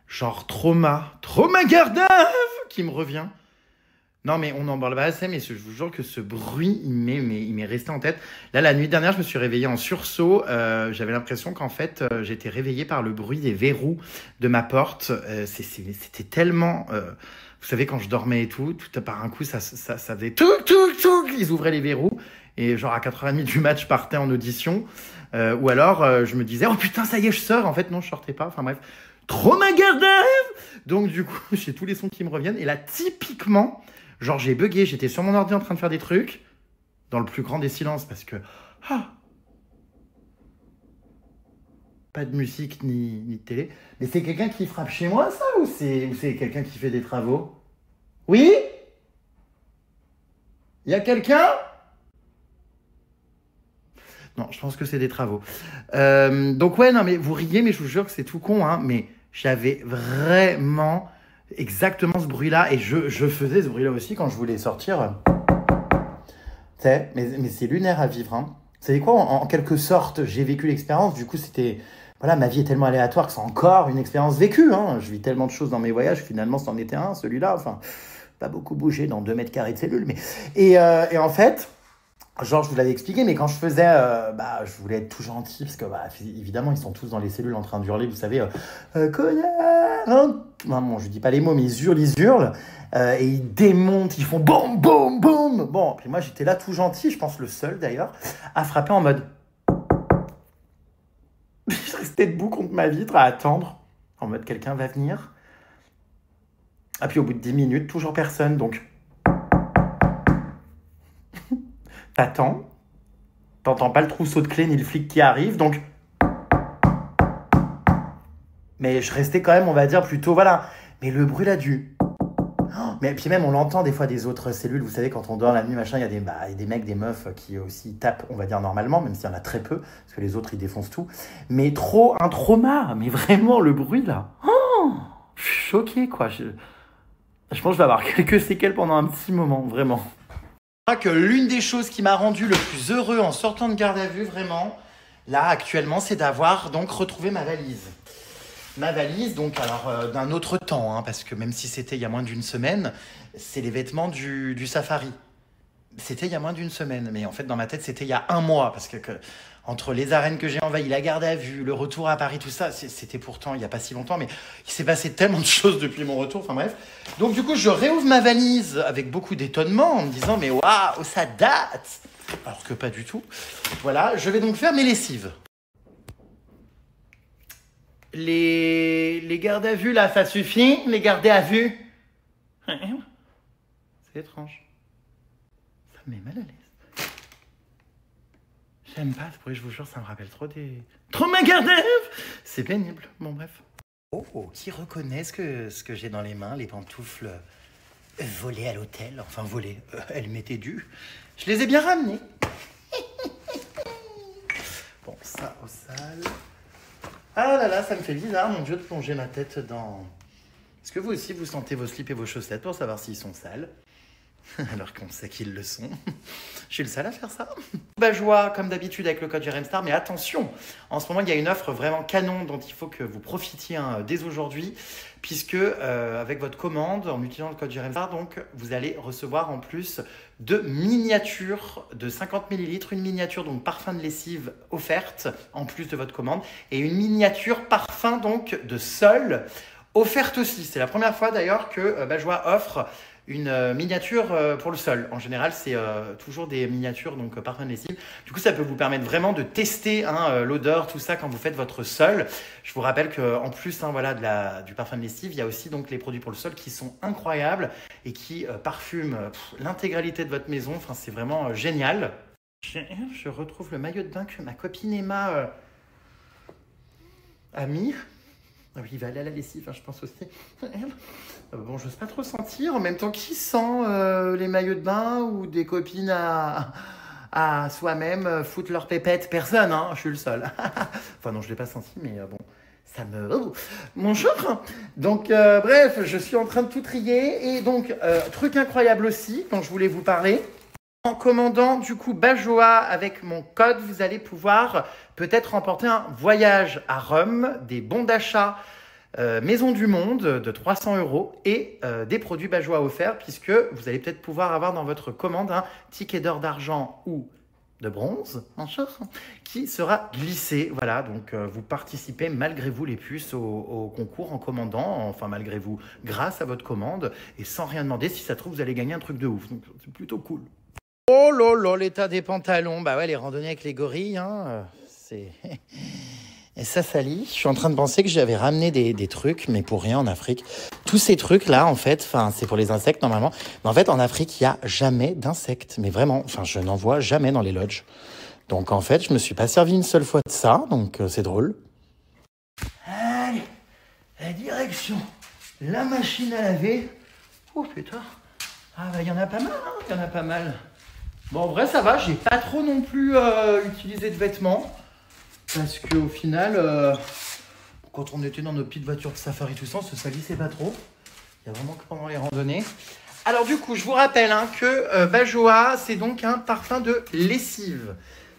Genre trauma garde à vue qui me revient. Non, mais on en parle pas assez, mais je vous jure que ce bruit, il m'est resté en tête. Là, la nuit dernière, je me suis réveillé en sursaut. J'avais l'impression qu'en fait, j'étais réveillé par le bruit des verrous de ma porte. C'était tellement... vous savez, quand je dormais et tout par un coup, ça faisait... Touc, ils ouvraient les verrous. Et genre, à 4h30 du match, je partais en audition. Ou alors, je me disais, oh putain, ça y est, je sors. En fait, non, je sortais pas. Enfin bref, trop ma garde. Donc, du coup, j'ai tous les sons qui me reviennent. Et là, typiquement... Genre, j'ai bugué, j'étais sur mon ordi en train de faire des trucs, dans le plus grand des silences, parce que... pas de musique ni de télé. Mais c'est quelqu'un qui frappe chez moi, ça, ou c'est quelqu'un qui fait des travaux? Oui? Il y a quelqu'un? Non, je pense que c'est des travaux. Donc ouais, non, mais vous riez, mais je vous jure que c'est tout con, hein, mais j'avais vraiment... exactement ce bruit-là, et je faisais ce bruit-là aussi quand je voulais sortir. Tu sais, mais c'est lunaire à vivre. Hein. Vous savez quoi, en quelque sorte, j'ai vécu l'expérience. Du coup, c'était... Voilà, ma vie est tellement aléatoire que c'est encore une expérience vécue. Hein. Je vis tellement de choses dans mes voyages, finalement, c'en était un, celui-là. Enfin, pas beaucoup bougé dans 2 mètres carrés de cellules. Mais... Et en fait... Genre, je vous l'avais expliqué, mais quand je faisais, je voulais être tout gentil, parce que, évidemment, ils sont tous dans les cellules en train d'hurler, vous savez, connard, hein. Non, je dis pas les mots, mais ils hurlent, et ils démontent, ils font boum, boum, boum. Bon, puis moi, j'étais là tout gentil, je pense le seul, d'ailleurs, à frapper en mode... Je restais debout contre ma vitre à attendre, en mode quelqu'un va venir. Ah, puis au bout de 10 minutes, toujours personne, donc... t'attends. T'entends pas le trousseau de clés ni le flic qui arrive, donc... Mais je restais quand même, on va dire, plutôt, voilà. Mais le bruit là du... Mais puis même, on l'entend des fois des autres cellules. Vous savez, quand on dort la nuit, machin, il y a des mecs, des meufs qui aussi tapent, on va dire, normalement, même s'il y en a très peu, parce que les autres, ils défoncent tout. Mais trop, un trauma. Mais vraiment, le bruit là. Oh, je suis choqué, quoi. Je pense que je vais avoir quelques séquelles pendant un petit moment, vraiment. Je crois que l'une des choses qui m'a rendu le plus heureux en sortant de garde à vue, vraiment, là, actuellement, c'est d'avoir donc retrouvé ma valise. Ma valise, donc, alors, d'un autre temps, hein, parce que même si c'était il y a moins d'une semaine, c'est les vêtements du safari. C'était il y a moins d'une semaine, mais en fait, dans ma tête, c'était il y a un mois, parce que entre les arènes que j'ai envahies, la garde à vue, le retour à Paris, tout ça, c'était pourtant il n'y a pas si longtemps, mais il s'est passé tellement de choses depuis mon retour, enfin bref. Donc, du coup, je réouvre ma valise avec beaucoup d'étonnement, en me disant, mais waouh, ça date! Alors que pas du tout. Voilà, je vais donc faire mes lessives. Les gardes à vue, là, ça suffit? Les garder à vue? C'est étrange. Ça me met mal à l'aise. J'aime pas ce bruit, je vous jure, ça me rappelle trop ma garde à vue! C'est pénible. Bon, bref. Oh, qui reconnaît ce que j'ai dans les mains, les pantoufles volées à l'hôtel? Enfin, volées, elles m'étaient dues. Je les ai bien ramenées. Bon, ça au sale. Ah là là, ça me fait bizarre, mon Dieu, de plonger ma tête dans... Est-ce que vous aussi, vous sentez vos slips et vos chaussettes pour savoir s'ils sont sales? Alors qu'on sait qu'ils le sont. Je suis le seul à faire ça. Bajoie, comme d'habitude, avec le code JRMSTAR, mais attention, en ce moment, il y a une offre vraiment canon dont il faut que vous profitiez dès aujourd'hui, puisque avec votre commande, en utilisant le code JRMSTAR, donc, vous allez recevoir en plus de miniatures de 50 ml, une miniature donc parfum de lessive offerte en plus de votre commande, et une miniature parfum donc de sol offerte aussi. C'est la première fois d'ailleurs que Bajoie offre une miniature pour le sol. En général, c'est toujours des miniatures, donc parfum de lessive. Du coup, ça peut vous permettre vraiment de tester l'odeur, tout ça, quand vous faites votre sol. Je vous rappelle qu'en plus voilà, du parfum de lessive, il y a aussi donc les produits pour le sol qui sont incroyables et qui parfument l'intégralité de votre maison. Enfin, c'est vraiment génial. Je retrouve le maillot de bain que ma copine Emma a mis. Ah oui, il va aller à la lessive, je pense aussi. Bon, je n'ose pas trop sentir. En même temps, qui sent les maillots de bain ou des copines à soi-même foutre leur pépette? Personne, hein, je suis le seul. Enfin non, je ne l'ai pas senti, mais bon, ça me... Oh, bonjour. Donc, bref, je suis en train de tout trier. Et donc, truc incroyable aussi, dont je voulais vous parler. En commandant du coup Bajoie avec mon code, vous allez pouvoir peut-être remporter un voyage à Rome, des bons d'achat Maison du Monde de 300 € et des produits Bajoie offerts, puisque vous allez peut-être pouvoir avoir dans votre commande un ticket d'or d'argent ou de bronze, qui sera glissé. Voilà, donc vous participez malgré vous les puces au concours en commandant, enfin malgré vous, grâce à votre commande et sans rien demander. Si ça se trouve, vous allez gagner un truc de ouf, donc c'est plutôt cool. Oh là là, l'état des pantalons. Bah ouais, les randonnées avec les gorilles, hein, c'est... Et ça salit. Je suis en train de penser que j'avais ramené des trucs, mais pour rien en Afrique. Tous ces trucs-là, en fait, c'est pour les insectes normalement. Mais en fait, en Afrique, il n'y a jamais d'insectes. Mais vraiment, je n'en vois jamais dans les lodges. Donc en fait, je me suis pas servi une seule fois de ça, donc c'est drôle. Allez, la direction, la machine à laver. Oh putain. Ah bah il y en a pas mal, hein, il y en a pas mal. Bon, en vrai, ça va, j'ai pas trop non plus utilisé de vêtements. Parce qu'au final, quand on était dans nos petites voitures de safari, tout ça, on se salissait pas trop. Il y a vraiment que pendant les randonnées. Alors du coup, je vous rappelle que Bajoie, c'est donc un parfum de lessive.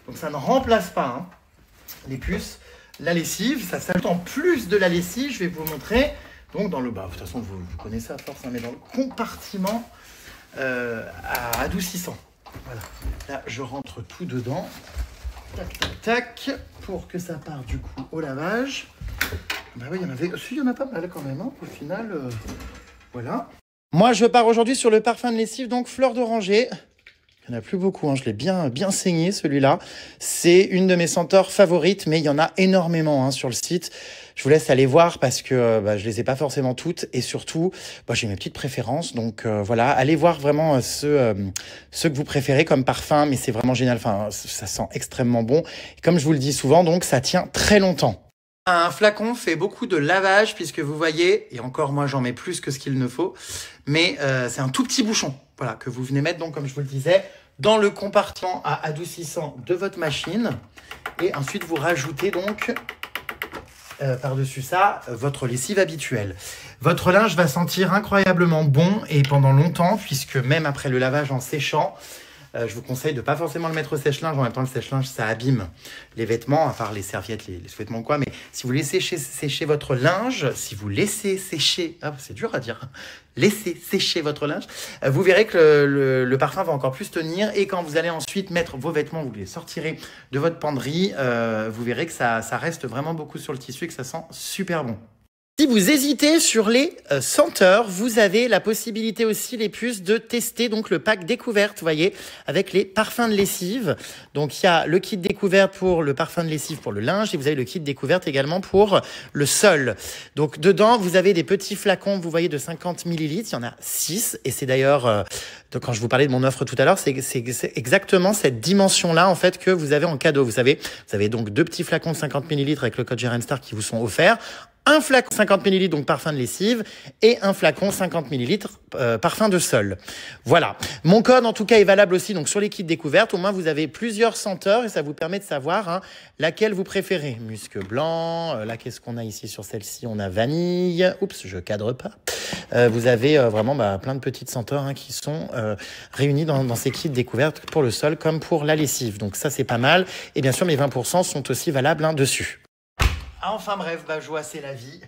Donc ça ne remplace pas les puces. La lessive, ça s'ajoute en plus de la lessive. Je vais vous montrer. Donc dans le bas, de toute façon, vous connaissez à force, mais dans le compartiment adoucissant. Voilà, là je rentre tout dedans, tac tac tac, pour que ça parte du coup au lavage. Bah oui, il y en a pas mal quand même, hein, au final, voilà. Moi je pars aujourd'hui sur le parfum de lessive, donc fleur d'oranger. Il n'y en a plus beaucoup, hein. Je l'ai bien saigné celui-là. C'est une de mes senteurs favorites, mais il y en a énormément, hein, sur le site. Je vous laisse aller voir parce que je les ai pas forcément toutes et surtout, j'ai mes petites préférences. Donc voilà, allez voir vraiment ceux que vous préférez comme parfum, mais c'est vraiment génial. Enfin, ça sent extrêmement bon. Et comme je vous le dis souvent, donc ça tient très longtemps. Un flacon fait beaucoup de lavage puisque vous voyez, et encore moi j'en mets plus que ce qu'il ne faut, mais c'est un tout petit bouchon, voilà, que vous venez mettre donc comme je vous le disais dans le compartiment à adoucissant de votre machine et ensuite vous rajoutez donc par-dessus ça votre lessive habituelle. Votre linge va sentir incroyablement bon et pendant longtemps puisque même après le lavage en séchant, je vous conseille de pas forcément le mettre au sèche-linge. En même temps, le sèche-linge, ça abîme les vêtements, à part les serviettes, les sous-vêtements quoi. Mais si vous laissez sécher votre linge, si vous laissez sécher, c'est dur à dire, laissez sécher votre linge, vous verrez que le parfum va encore plus tenir. Et quand vous allez ensuite mettre vos vêtements, vous les sortirez de votre penderie, vous verrez que ça reste vraiment beaucoup sur le tissu et que ça sent super bon. Si vous hésitez sur les senteurs, vous avez la possibilité aussi les puces de tester donc le pack découverte, vous voyez, avec les parfums de lessive. Donc il y a le kit découverte pour le parfum de lessive pour le linge et vous avez le kit découverte également pour le sol. Donc dedans, vous avez des petits flacons, vous voyez, de 50 ml, il y en a 6 et c'est d'ailleurs quand je vous parlais de mon offre tout à l'heure, c'est exactement cette dimension-là en fait que vous avez en cadeau. Vous avez donc 2 petits flacons de 50 ml avec le code GRMSTAR qui vous sont offerts. Un flacon 50 ml, donc parfum de lessive, et un flacon 50 ml, parfum de sol. Voilà. Mon code, en tout cas, est valable aussi donc sur les kits découvertes. Au moins, vous avez plusieurs senteurs et ça vous permet de savoir laquelle vous préférez. Musc blanc, là, qu'est-ce qu'on a ici sur celle-ci? On a vanille. Oups, je cadre pas. Vous avez vraiment plein de petites senteurs qui sont réunies dans ces kits découvertes pour le sol comme pour la lessive. Donc ça, c'est pas mal. Et bien sûr, mes 20% sont aussi valables dessus. Enfin bref, Bajoie, c'est la vie.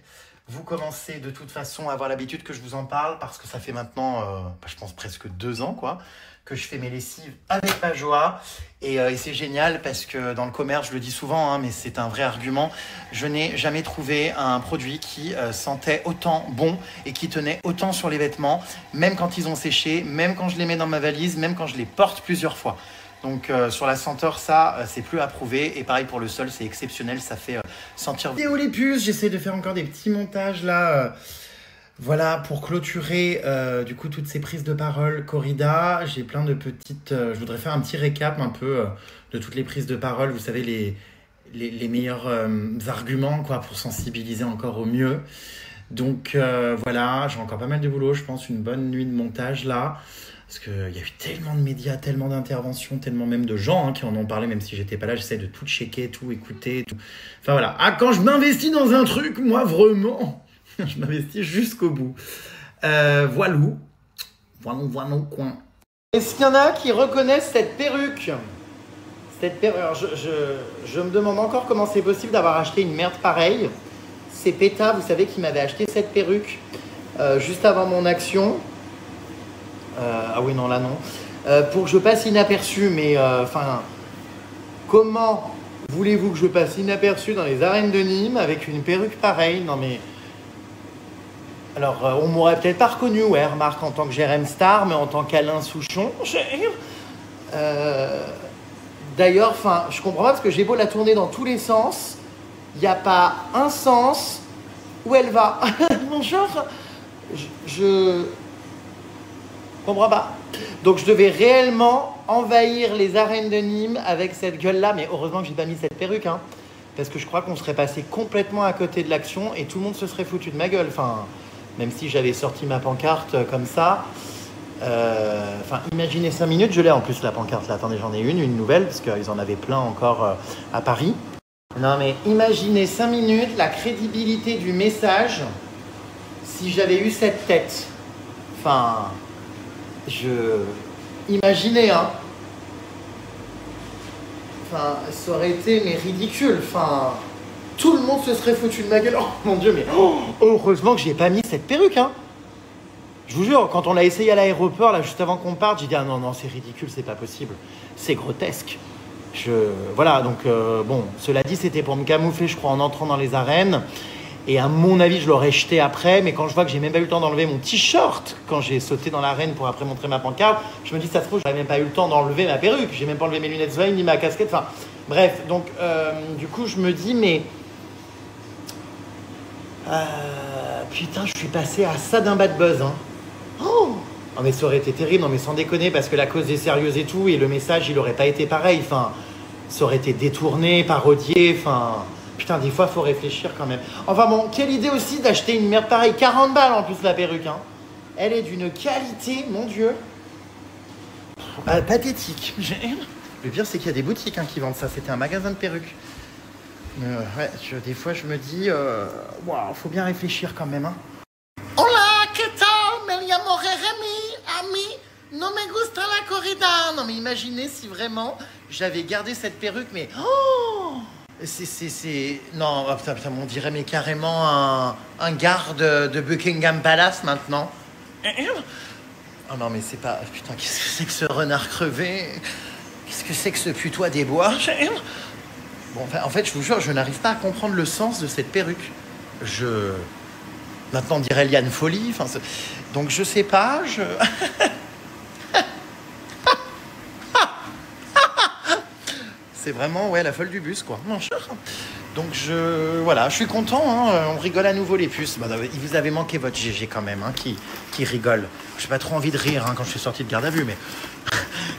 Vous commencez de toute façon à avoir l'habitude que je vous en parle parce que ça fait maintenant, je pense presque 2 ans que je fais mes lessives avec Bajoie. Et c'est génial parce que dans le commerce, je le dis souvent, mais c'est un vrai argument, je n'ai jamais trouvé un produit qui sentait autant bon et qui tenait autant sur les vêtements, même quand ils ont séché, même quand je les mets dans ma valise, même quand je les porte plusieurs fois. Donc sur la senteur, ça, c'est plus à prouver. Et pareil pour le sol, c'est exceptionnel, ça fait sentir... Et les puces, j'essaie de faire encore des petits montages là, voilà, pour clôturer du coup toutes ces prises de parole corrida. J'ai plein de petites... je voudrais faire un petit récap un peu de toutes les prises de parole, vous savez, les meilleurs arguments pour sensibiliser encore au mieux. Donc voilà, j'ai encore pas mal de boulot, je pense, une bonne nuit de montage là. Parce qu'il y a eu tellement de médias, tellement d'interventions, tellement même de gens qui en ont parlé, même si j'étais pas là, j'essaie de tout checker, tout écouter, tout. Enfin voilà. Quand je m'investis dans un truc, moi vraiment, je m'investis jusqu'au bout. Voilou. Voilou, coin. Est-ce qu'il y en a qui reconnaissent cette perruque? Alors, je me demande encore comment c'est possible d'avoir acheté une merde pareille. C'est Péta, vous savez, qui m'avait acheté cette perruque juste avant mon action. Ah oui, non, là, non. Pour que je passe inaperçu, mais comment voulez-vous que je passe inaperçu dans les arènes de Nîmes avec une perruque pareille? Non, mais... Alors, on m'aurait peut-être pas reconnu, ouais, remarque, en tant que GRMSTAR, mais en tant qu'Alain Souchon, d'ailleurs, je comprends pas parce que j'ai beau la tourner dans tous les sens, il n'y a pas un sens où elle va. Bonjour, je comprends pas. Donc je devais réellement envahir les arènes de Nîmes avec cette gueule-là, mais heureusement que j'ai pas mis cette perruque, parce que je crois qu'on serait passé complètement à côté de l'action et tout le monde se serait foutu de ma gueule. Même si j'avais sorti ma pancarte comme ça. Imaginez 5 minutes, je l'ai en plus la pancarte là. Attendez, j'en ai une nouvelle, parce qu'ils en avaient plein encore à Paris. Non mais imaginez 5 minutes la crédibilité du message si j'avais eu cette tête. Imaginez, ça aurait été ridicule. Tout le monde se serait foutu de ma gueule. Oh mon Dieu, mais heureusement que j'ai pas mis cette perruque, Je vous jure, quand on l'a essayé à l'aéroport, là, juste avant qu'on parte, j'ai dit, ah non, c'est ridicule, c'est pas possible. C'est grotesque. Voilà, donc, bon, cela dit, c'était pour me camoufler, je crois, en entrant dans les arènes. Et à mon avis, je l'aurais jeté après. Mais quand je vois que j'ai même pas eu le temps d'enlever mon t-shirt quand j'ai sauté dans l'arène pour après montrer ma pancarte, je me dis, ça se trouve, j'aurais même pas eu le temps d'enlever ma perruque. J'ai même pas enlevé mes lunettes de soleil ni ma casquette. Enfin, bref. Donc, du coup, je me dis, mais... putain, je suis passé à ça d'un bad buzz. Hein. Oh non, mais ça aurait été terrible. Non, mais sans déconner, parce que la cause est sérieuse et tout. Et le message, il aurait pas été pareil. Enfin, ça aurait été détourné, parodié. Enfin... Putain, des fois, faut réfléchir quand même. Enfin bon, quelle idée aussi d'acheter une merde pareille. 40 balles en plus, la perruque. Hein. Elle est d'une qualité, mon Dieu. Pathétique. Le pire, c'est qu'il y a des boutiques qui vendent ça. C'était un magasin de perruques. Ouais, des fois, je me dis... Wow, faut bien réfléchir quand même. Hein. Hola, ¿qué tal? Me llamo Jeremy. A mí no me gusta la corrida. Non, mais imaginez si vraiment j'avais gardé cette perruque, mais... Oh, non, oh, putain, on dirait mais carrément un garde de Buckingham Palace maintenant. Oh non, mais c'est pas... Putain, qu'est-ce que c'est que ce renard crevé? Qu'est-ce que c'est que ce putois des bois? Bon, enfin, en fait, je vous jure, je n'arrive pas à comprendre le sens de cette perruque. Maintenant, on dirait Liane Folie. Enfin, donc, je sais pas, C'est vraiment, ouais, la folle du bus, quoi. Non, donc, voilà, je suis content, hein, on rigole à nouveau les puces. Bah, il vous avait manqué votre GG quand même, hein, qui rigole. J'ai pas trop envie de rire quand je suis sorti de garde à vue, mais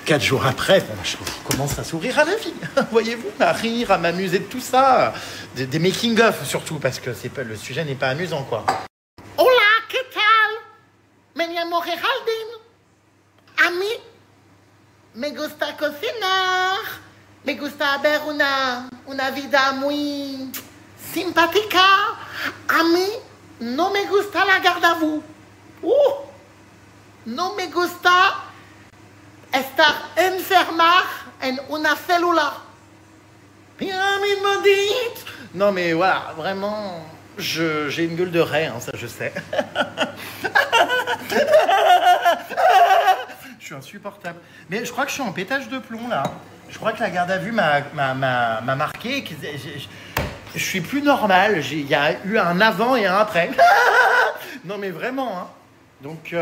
4 jours après, bon, je commence à sourire à la vie, voyez-vous, à rire, à m'amuser de tout ça. Des making-of surtout, parce que le sujet n'est pas amusant, quoi. Hola, ¿qué tal? Me llamo Geraldine. A mí me gusta cocinar. Me gusta ver una vida muy simpática. A mí no me gusta la garde à vous. No me gusta estar enferma en una célula. Pyramide maudite. Non mais voilà, vraiment, j'ai une gueule de raie, hein, ça je sais. Je suis insupportable. Mais je crois que je suis en pétage de plomb là. Je crois que la garde à vue m'a marqué. Je suis plus normal. Il y a eu un avant et un après. Non mais vraiment. Hein. Donc,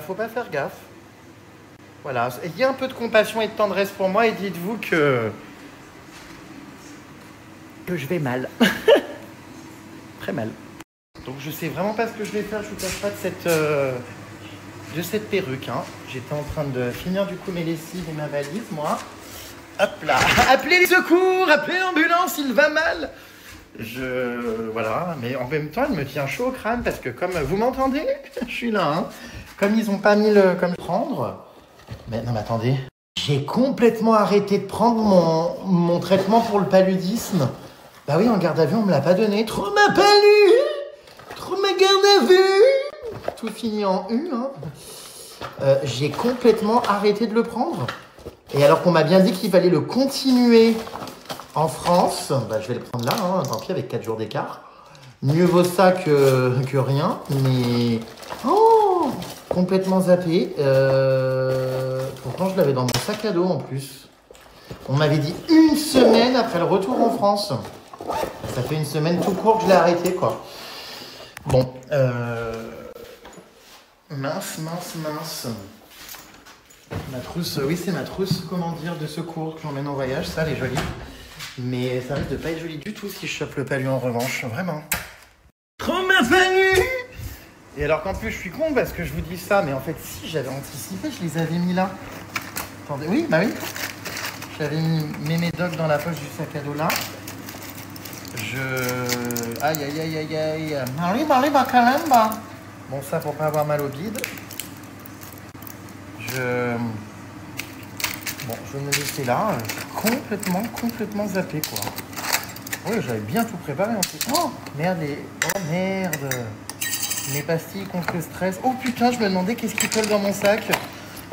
faut pas faire gaffe. Voilà. Ayez un peu de compassion et de tendresse pour moi et dites-vous que je vais mal. Très mal. Donc je sais vraiment pas ce que je vais faire. Je vous cache pas de cette perruque. Hein. J'étais en train de finir du coup mes lessives et ma valise, moi. Hop là, appelez les secours, appelez l'ambulance, il va mal. Voilà, mais en même temps, il me tient chaud au crâne parce que comme vous m'entendez, je suis là. Hein. Comme ils ont pas mis comme prendre. Mais non, mais attendez. J'ai complètement arrêté de prendre mon traitement pour le paludisme. Bah oui, en garde à vue, on me l'a pas donné. Trop ma palu, trop ma garde à vue. Tout finit en U. Hein. J'ai complètement arrêté de le prendre. Et alors qu'on m'a bien dit qu'il fallait le continuer en France, je vais le prendre là, hein, tant pis, avec 4 jours d'écart. Mieux vaut ça que rien, mais... Oh, complètement zappé. Pourtant, je l'avais dans mon sac à dos en plus. On m'avait dit 1 semaine après le retour en France. Ça fait 1 semaine tout court que je l'ai arrêté, quoi. Bon, mince. Ma trousse, oui, c'est ma trousse, comment dire, de secours que j'emmène en voyage. Ça, elle est jolie. Mais ça risque de pas être joli du tout si je chope le palu en revanche. Vraiment. Trop ma palu. Et alors qu'en plus, je suis con parce que je vous dis ça. Mais en fait, si j'avais anticipé, je les avais mis là. Attendez, oui, bah oui. J'avais mis mes médocs dans la poche du sac à dos là. Aïe. Arriba, caramba. Bon, ça pour pas avoir mal au bide. Bon, je vais me laisser là, complètement zappé, quoi. Oui, j'avais bien tout préparé en fait. Oh, merde, mes pastilles contre le stress. Oh putain, je me demandais qu'est-ce qui colle dans mon sac.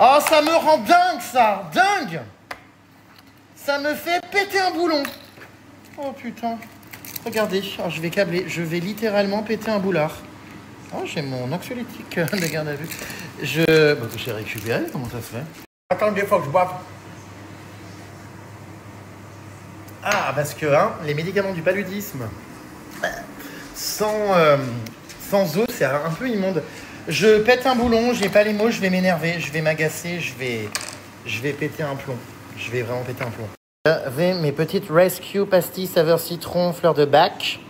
Oh, ça me rend dingue, ça. Dingue. Ça me fait péter un boulon. Oh putain. Regardez, oh, je vais câbler. Je vais littéralement péter un boulard. Oh, j'ai mon anxiolytique de garde à vue. J'ai récupéré, comment ça se fait? Attendez, faut que je boive. Ah, parce que les médicaments du paludisme sans eau, c'est un peu immonde. Je pète un boulon, j'ai pas les mots, je vais m'énerver, je vais m'agacer, je vais péter un plomb. Je vais vraiment péter un plomb. J'avais mes petites Rescue pastilles saveur citron, fleur de bac,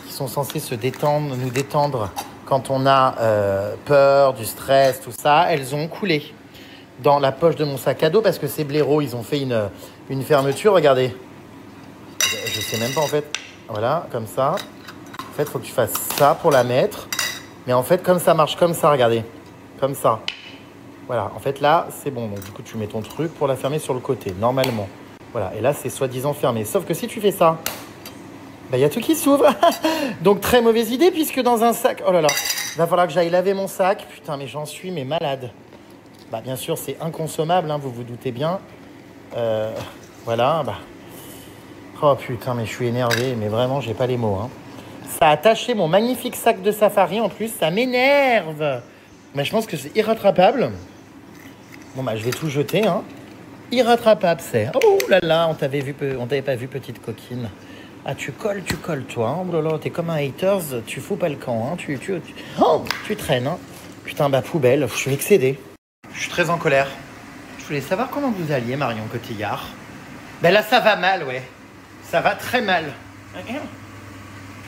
qui sont censées nous détendre quand on a peur, du stress, tout ça. Elles ont coulé dans la poche de mon sac à dos parce que ces blaireaux, ils ont fait une fermeture. Regardez. Je sais même pas en fait. Voilà, comme ça. En fait, il faut que tu fasses ça pour la mettre. Mais en fait, comme ça marche comme ça, regardez. Comme ça. Voilà, en fait là, c'est bon. Donc du coup, tu mets ton truc pour la fermer sur le côté, normalement. Voilà, et là, c'est soi-disant fermé. Sauf que si tu fais ça, bah, y a tout qui s'ouvre. Donc très mauvaise idée puisque dans un sac... Oh là là, il va falloir que j'aille laver mon sac. Putain, mais j'en suis malade. Bah bien sûr, c'est inconsommable, hein, vous vous doutez bien. Voilà, bah... Oh putain, mais je suis énervé, mais vraiment, j'ai pas les mots. Hein. Ça a taché mon magnifique sac de safari en plus, ça m'énerve. Mais je pense que c'est irrattrapable. Bon, bah je vais tout jeter, hein. Irrattrapable, c'est. Oh là là, on t'avait pas vu, petite coquine. Ah, tu colles, toi. Hein. Oh là là, t'es comme un haters, tu fous pas le camp. Hein. Tu traînes. Hein. Putain, bah poubelle, je suis excédé. Je suis très en colère. Je voulais savoir comment vous alliez, Marion Cotillard. Ben là, ça va mal, ouais. Ça va très mal.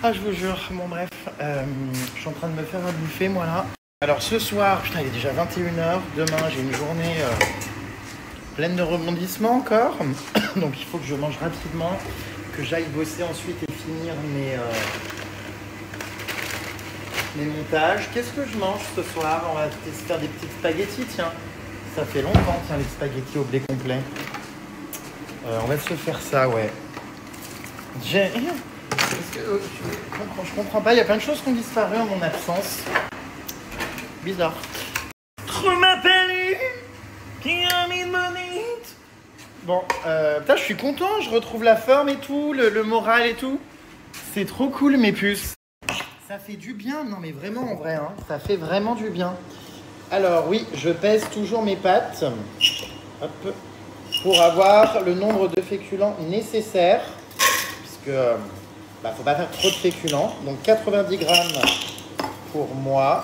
Ah, je vous jure. Bon, bref. Je suis en train de me faire à bouffer, moi, là. Alors, ce soir, putain, il est déjà 21h. Demain, j'ai une journée pleine de rebondissements encore. Donc, il faut que je mange rapidement, que j'aille bosser ensuite et finir mes montages. Qu'est-ce que je mange ce soir? On va se faire des petites spaghettis, tiens. Ça fait longtemps, tiens, les spaghettis au blé complet. On va se faire ça, ouais. Je comprends pas, il y a plein de choses qui ont disparu en mon absence. Bizarre. Trop m'appeler qui a mis de monite. Bon, putain, je suis content, je retrouve la forme et tout, le moral et tout. C'est trop cool, mes puces. Ça fait du bien, non mais vraiment en vrai, hein, ça fait vraiment du bien. Alors oui, je pèse toujours mes pâtes. Hop. Pour avoir le nombre de féculents nécessaire, puisque faut pas faire trop de féculents, donc 90 grammes pour moi.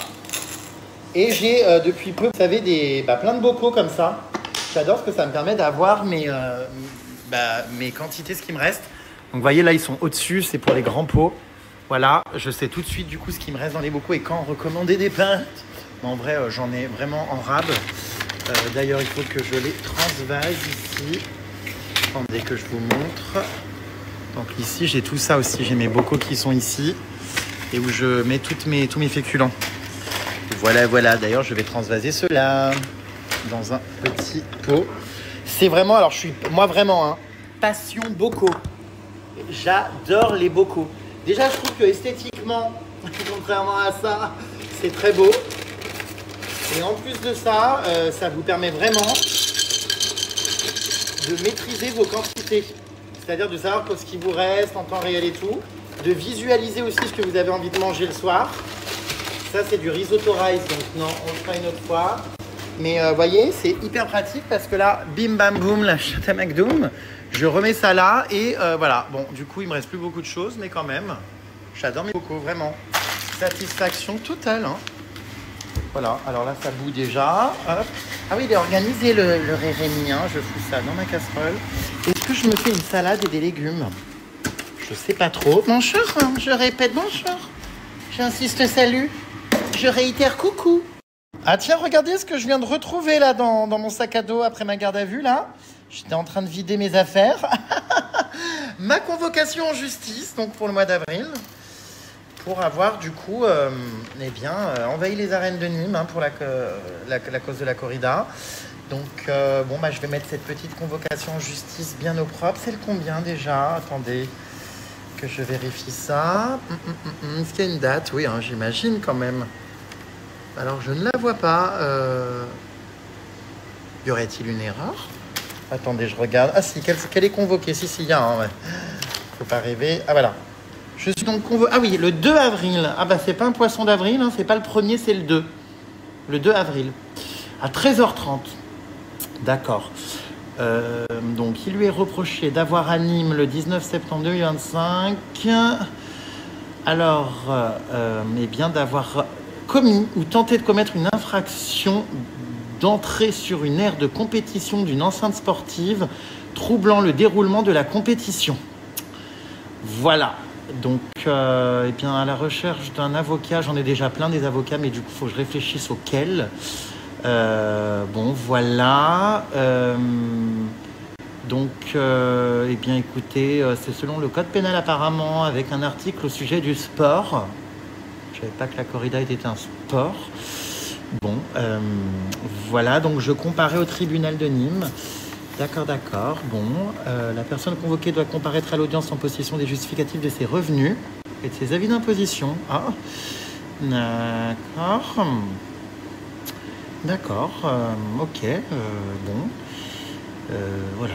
Et j'ai depuis peu, vous savez, plein de bocaux comme ça. J'adore parce que ça me permet d'avoir mes quantités, ce qui me reste. Donc vous voyez là, ils sont au-dessus, c'est pour les grands pots. Voilà, je sais tout de suite du coup ce qui me reste dans les bocaux et quand recommander des pâtes. Mais en vrai, j'en ai vraiment en rab. D'ailleurs, il faut que je les transvase ici. Attendez que je vous montre. Donc ici, j'ai tout ça aussi. J'ai mes bocaux qui sont ici et où je mets tous mes féculents. Voilà. D'ailleurs, je vais transvaser cela dans un petit pot. C'est vraiment, alors moi vraiment, hein, passion bocaux. J'adore les bocaux. Déjà, je trouve que esthétiquement, contrairement à ça, c'est très beau. Et en plus de ça, ça vous permet vraiment de maîtriser vos quantités. C'est-à-dire de savoir ce qui vous reste en temps réel et tout. De visualiser aussi ce que vous avez envie de manger le soir. Ça, c'est du risotto rice, donc non, on le fera une autre fois. Mais vous voyez, c'est hyper pratique parce que là, bim bam boum, la chatte à McDoom. Je remets ça là et voilà. Bon, du coup, il me reste plus beaucoup de choses, mais quand même, j'adore mes bocaux, vraiment. Satisfaction totale, hein. Voilà, alors là, ça bout déjà. Hop. Ah oui, il est organisé le Rémi, hein. Je fous ça dans ma casserole. Est-ce que je me fais une salade et des légumes? Je sais pas trop. Bonjour, hein. Je répète bonjour. J'insiste salut. Je réitère coucou. Ah tiens, regardez ce que je viens de retrouver là dans mon sac à dos après ma garde à vue là. J'étais en train de vider mes affaires. Ma convocation en justice, donc pour le mois d'avril. Pour avoir du coup envahi les arènes de Nîmes, hein, pour la cause de la corrida. Donc je vais mettre cette petite convocation en justice bien au propre. C'est le combien déjà? Attendez que je vérifie ça. Est-ce qu'il y a une date? Oui, hein, j'imagine quand même. Alors je ne la vois pas. Y aurait-il une erreur? Attendez, je regarde. Ah si, qu'elle est convoquée. Si, il y a un. Ouais. Faut pas rêver. Ah voilà. Je suis donc convoqué. Ah oui, le 2 avril. Ah bah c'est pas un poisson d'avril, hein, c'est pas le premier, c'est le 2. Le 2 avril. À 13h30. D'accord. Donc il lui est reproché d'avoir à Nîmes le 19 septembre 2025 Alors, eh bien d'avoir commis ou tenté de commettre une infraction d'entrer sur une aire de compétition d'une enceinte sportive, troublant le déroulement de la compétition. Voilà. Donc, eh bien, à la recherche d'un avocat, j'en ai déjà plein des avocats, mais du coup, il faut que je réfléchisse auquel. Bon, voilà. Donc, eh bien, écoutez, c'est selon le code pénal apparemment, avec un article au sujet du sport. Je ne savais pas que la corrida était un sport. Bon, voilà, donc je comparais au tribunal de Nîmes. D'accord, d'accord. Bon, la personne convoquée doit comparaître à l'audience en possession des justificatifs de ses revenus et de ses avis d'imposition. Ah, d'accord. D'accord, ok, bon, voilà.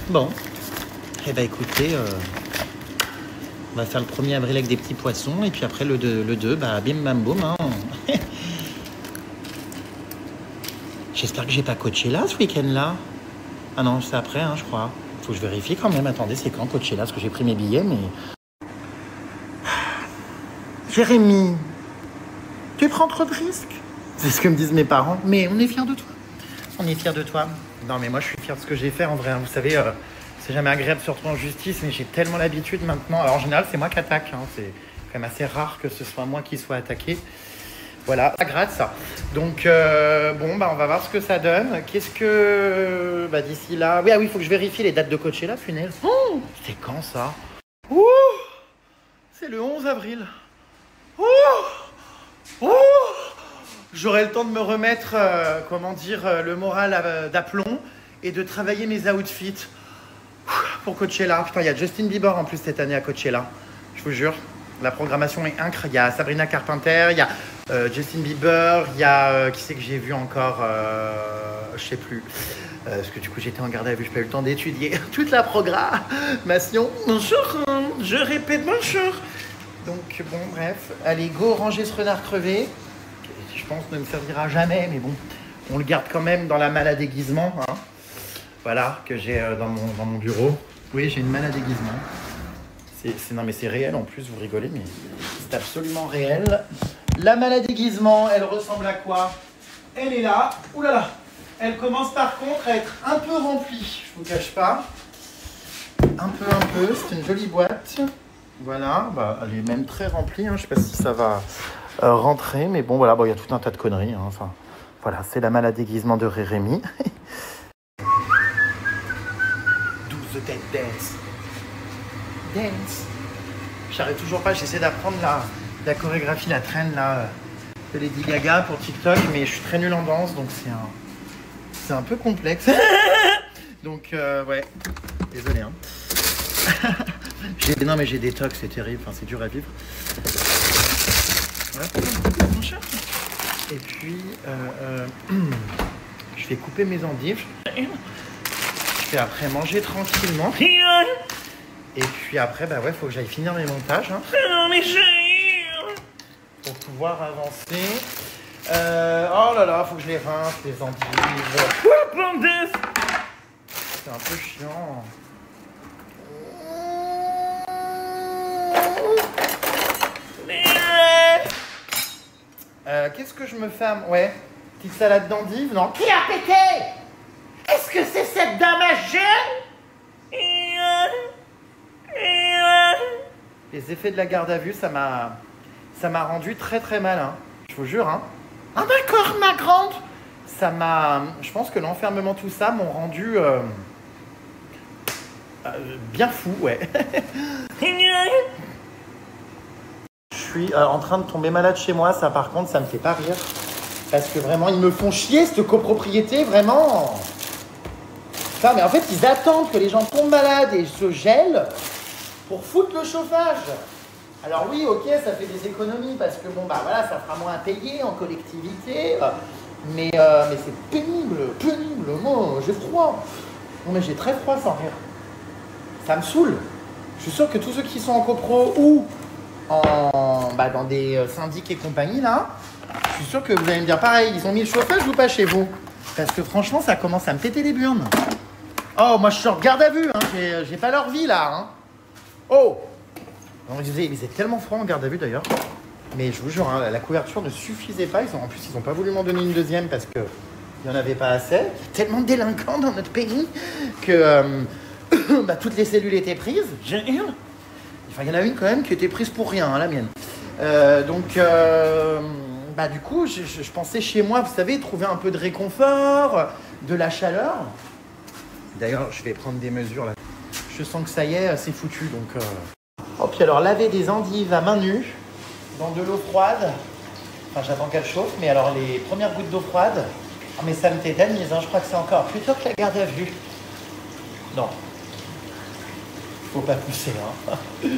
Bon, eh bien écoutez, on va faire le 1er avril avec des petits poissons, et puis après le 2 bah bim bam boum. Hein. J'espère que j'ai pas Coachella ce week-end-là. Ah non, c'est après, hein, je crois. Faut que je vérifie quand même. Attendez, c'est quand Coachella? Parce que j'ai pris mes billets, mais... Jérémy, tu prends trop de risques. C'est ce que me disent mes parents. Mais on est fiers de toi. On est fiers de toi. Non, mais moi, je suis fier de ce que j'ai fait, en vrai. Vous savez, c'est jamais agréable de se retrouver en justice, mais j'ai tellement l'habitude maintenant. Alors, en général, c'est moi qui attaque. Hein. C'est quand même assez rare que ce soit moi qui soit attaqué. Voilà, ça gratte, ça. Donc, bon, bah, on va voir ce que ça donne. Qu'est-ce que... Bah, d'ici là... Oui, ah oui, il faut que je vérifie les dates de Coachella, punaise. Oh, c'est quand, ça? Ouh, c'est le 11 avril. Ouh, ouh, j'aurai le temps de me remettre, comment dire, le moral d'aplomb et de travailler mes outfits pour Coachella. Putain, il y a Justin Bieber en plus cette année à Coachella. Je vous jure, la programmation est incroyable. Il y a Sabrina Carpenter, il y a Justin Bieber, il y a... qui c'est que j'ai vu encore je sais plus. Parce que du coup, j'étais en garde à vue, je n'ai pas eu le temps d'étudier toute la programmation. Bonjour, je répète bonjour. Donc, bon, bref. Allez, go, ranger ce renard crevé. Je pense ne me servira jamais, mais bon, on le garde quand même dans la malle à déguisement. Hein. Voilà, que j'ai dans mon bureau. Oui, j'ai une malle à déguisement. Non, mais c'est réel en plus, vous rigolez, mais c'est absolument réel. La malle à déguisement, elle ressemble à quoi? Elle est là. Ouh là là. Elle commence par contre à être un peu remplie. Je vous cache pas. Un peu. C'est une jolie boîte. Voilà, bah, elle est même très remplie. Hein. Je sais pas si ça va rentrer, mais bon, voilà, bon, y a tout un tas de conneries. Hein. Enfin, voilà, c'est la malle à déguisement de Rémi. 12 têtes dance. Dance. J'arrive toujours pas, j'essaie d'apprendre la chorégraphie, la trend là, de Lady Gaga pour TikTok, mais je suis très nul en danse, donc c'est un peu complexe. Donc, ouais, désolé. Hein. Non, mais j'ai des tocs, c'est terrible, enfin, c'est dur à vivre. Voilà, mon chat. Et puis, je vais couper mes endives. Je vais après manger tranquillement. Et puis après, bah ouais, faut que j'aille finir mes montages. Hein. Pour pouvoir avancer. Oh là là, faut que je les rince, les endives. C'est un peu chiant. Qu'est-ce que je me fais? Ouais, petite salade d'endives, non? Qui a pété? Est-ce que c'est cette dame âgée? Les effets de la garde à vue, ça m'a rendu très très mal, hein. Je vous jure, hein. Ah d'accord, ma grande. Je pense que l'enfermement, tout ça, m'ont rendu bien fou, ouais. Je suis en train de tomber malade chez moi, ça par contre, ça me fait pas rire. Parce que vraiment, ils me font chier, cette copropriété, vraiment. Enfin, mais en fait, ils attendent que les gens tombent malades et se gèlent pour foutre le chauffage. Alors oui, ok, ça fait des économies parce que bon, bah voilà, ça fera moins à payer en collectivité. Mais c'est pénible. Moi, j'ai froid. Non, mais j'ai très froid sans rire. Ça me saoule. Je suis sûr que tous ceux qui sont en copro ou dans des syndics et compagnie, là, je suis sûr que vous allez me dire pareil, ils ont mis le chauffage ou pas chez vous? Parce que franchement, ça commence à me péter les burnes. Oh, moi je suis en garde à vue, hein. J'ai pas leur vie là. Hein. Oh, Alors, il faisait tellement froid en garde à vue d'ailleurs. Mais je vous jure, hein, la couverture ne suffisait pas. En plus, ils n'ont pas voulu m'en donner une deuxième parce qu'il n'y en avait pas assez. Il y a tellement de délinquants dans notre pays que bah, toutes les cellules étaient prises. Enfin, il y en a une quand même qui était prise pour rien, hein, la mienne. Bah, du coup, je pensais chez moi, vous savez, trouver un peu de réconfort, de la chaleur. D'ailleurs, je vais prendre des mesures là. Je sens que ça y est, c'est foutu. Donc, Oh, puis alors, laver des endives à main nue dans de l'eau froide. Enfin, j'attends qu'elle chauffe, mais alors les premières gouttes d'eau froide, ah, mais ça me tétanise, hein, je crois que c'est encore plutôt que la garde à vue. Non. Faut pas pousser, hein.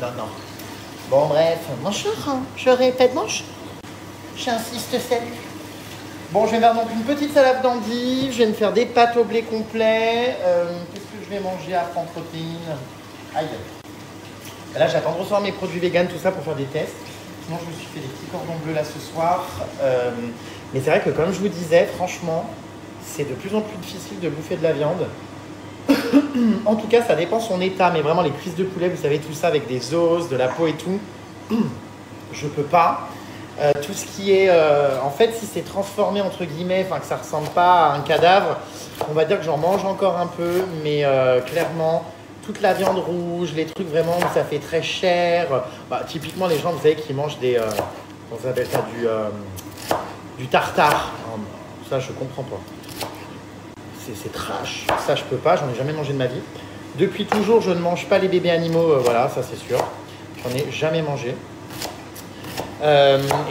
Non, non. Bon, bref, bonjour, hein. Je répète, bonjour. J'insiste, salut. Bon, je vais faire donc une petite salade d'endives, je vais me faire des pâtes au blé complet. Qu'est-ce que je vais manger à en protéines? Aïe. Là, j'attends de recevoir mes produits vegan, tout ça, pour faire des tests. Sinon, je me suis fait des petits cordons bleus là ce soir. Mais c'est vrai que, comme je vous disais, franchement, c'est de plus en plus difficile de bouffer de la viande. En tout cas, ça dépend son état. Mais vraiment, les cuisses de poulet, vous savez, tout ça avec des os, de la peau et tout, je peux pas. Tout ce qui est... en fait, si c'est transformé, entre guillemets, enfin que ça ressemble pas à un cadavre, on va dire que j'en mange encore un peu. Mais clairement... toute la viande rouge, les trucs vraiment où ça fait très cher. Bah, typiquement, les gens, vous savez, qui mangent des... comment ça s'appelle ça, du tartare. Ça, je comprends pas. C'est trash. Ça, je peux pas. J'en ai jamais mangé de ma vie. Depuis toujours, je ne mange pas les bébés animaux. Voilà, ça, c'est sûr. J'en ai jamais mangé.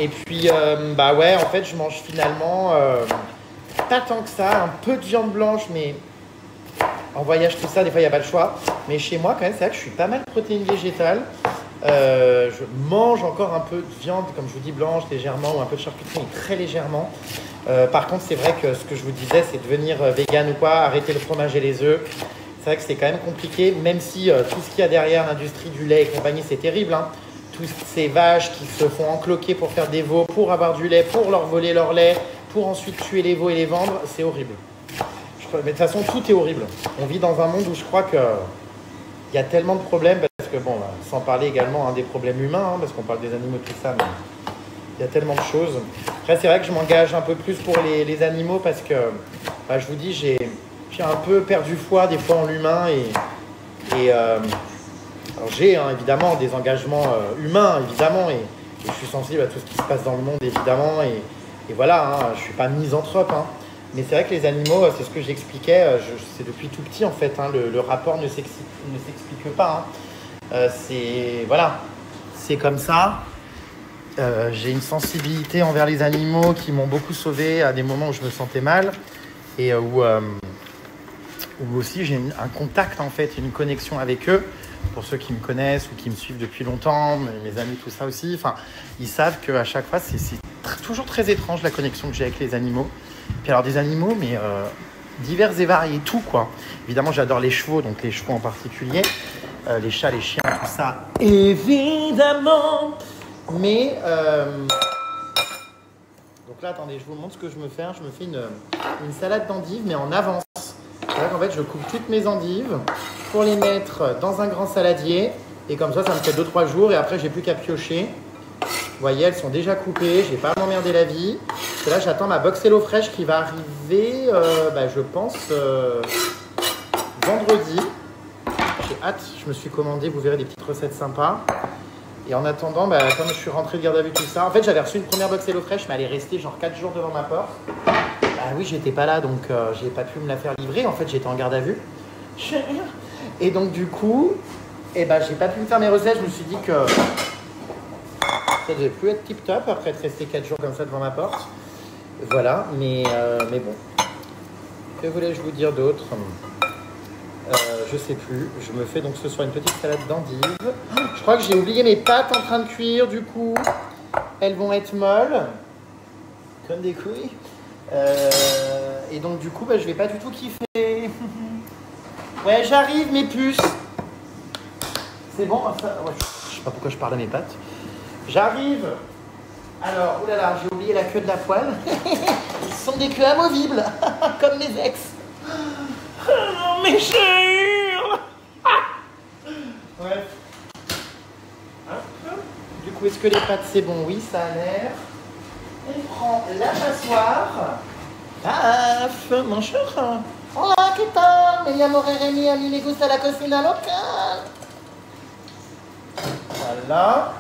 Et puis, bah ouais, en fait, je mange finalement pas tant que ça. Un peu de viande blanche, mais... en voyage, tout ça, des fois, il n'y a pas le choix. Mais chez moi, quand même, c'est vrai que je suis pas mal de protéines végétales. Je mange encore un peu de viande, comme je vous dis, blanche, légèrement, ou un peu de charcuterie, mais très légèrement. Par contre, c'est vrai que ce que je vous disais, c'est devenir vegan ou quoi, arrêter le fromage et les œufs. C'est vrai que c'est quand même compliqué, même si tout ce qu'il y a derrière l'industrie du lait et compagnie, c'est terrible. Hein. Toutes ces vaches qui se font encloquer pour faire des veaux, pour avoir du lait, pour leur voler leur lait, pour ensuite tuer les veaux et les vendre, c'est horrible. Mais de toute façon, tout est horrible. On vit dans un monde où je crois qu'il y a tellement de problèmes, parce que, bon, sans parler également des problèmes humains, hein, parce qu'on parle des animaux, tout ça, mais il y a tellement de choses. Après, c'est vrai que je m'engage un peu plus pour les animaux, parce que, bah, je vous dis, j'ai un peu perdu foi des fois en l'humain, alors j'ai évidemment des engagements humains, évidemment, et je suis sensible à tout ce qui se passe dans le monde, évidemment, et voilà, hein, je ne suis pas misanthrope, hein. Mais c'est vrai que les animaux, c'est ce que j'expliquais, c'est depuis tout petit en fait, hein, le rapport ne s'explique pas. Hein. Voilà, c'est comme ça. J'ai une sensibilité envers les animaux qui m'ont beaucoup sauvé à des moments où je me sentais mal et où aussi j'ai un contact en fait, une connexion avec eux. Pour ceux qui me connaissent ou qui me suivent depuis longtemps, mes amis, tout ça aussi, enfin, ils savent qu'à chaque fois, c'est toujours très étrange la connexion que j'ai avec les animaux. Puis alors des animaux, mais divers et variés, tout quoi. Évidemment, j'adore les chevaux, donc les chevaux en particulier, les chats, les chiens, tout ça, évidemment. Mais donc là, attendez, je vous montre ce que je me fais. Je me fais une salade d'endives, mais en avance. C'est-à-dire qu'en fait, je coupe toutes mes endives pour les mettre dans un grand saladier, et comme ça me fait 2-3 jours, et après, j'ai plus qu'à piocher. Vous voyez, elles sont déjà coupées, je vais pas m'emmerder la vie. Parce que là, j'attends ma box Hello Fresh qui va arriver, je pense, vendredi. J'ai hâte, je me suis commandé, vous verrez, des petites recettes sympas. Et en attendant, comme je suis rentré de garde à vue, tout ça, en fait, j'avais reçu une première box Hello Fresh, mais elle est restée genre 4 jours devant ma porte. Bah oui, j'étais pas là, donc j'ai pas pu me la faire livrer. En fait, j'étais en garde à vue. Et donc, du coup, j'ai pas pu me faire mes recettes. Je me suis dit que ça devait plus être tip top après être resté 4 jours comme ça devant ma porte. Voilà, mais bon. Que voulais-je vous dire d'autre? Je sais plus. Je me fais donc ce soir une petite salade d'endives. Je crois que j'ai oublié mes pâtes en train de cuire, du coup. Elles vont être molles. Comme des couilles. Et donc, du coup, je vais pas du tout kiffer. Ouais, j'arrive, mes puces. C'est bon, ça... ouais, je sais pas pourquoi je parle à mes pâtes. J'arrive. Alors, oulala, j'ai oublié la queue de la poêle. Ce sont des queues amovibles, comme mes ex. Oh, mes chéris. Bref. Du coup, est-ce que les pâtes, c'est bon? Oui, ça a l'air. On prend la passoire. Paf, mon cher. Hola, ¿qué tal? Me llamo Rémi, a mí me gusta la cocina locale. Voilà.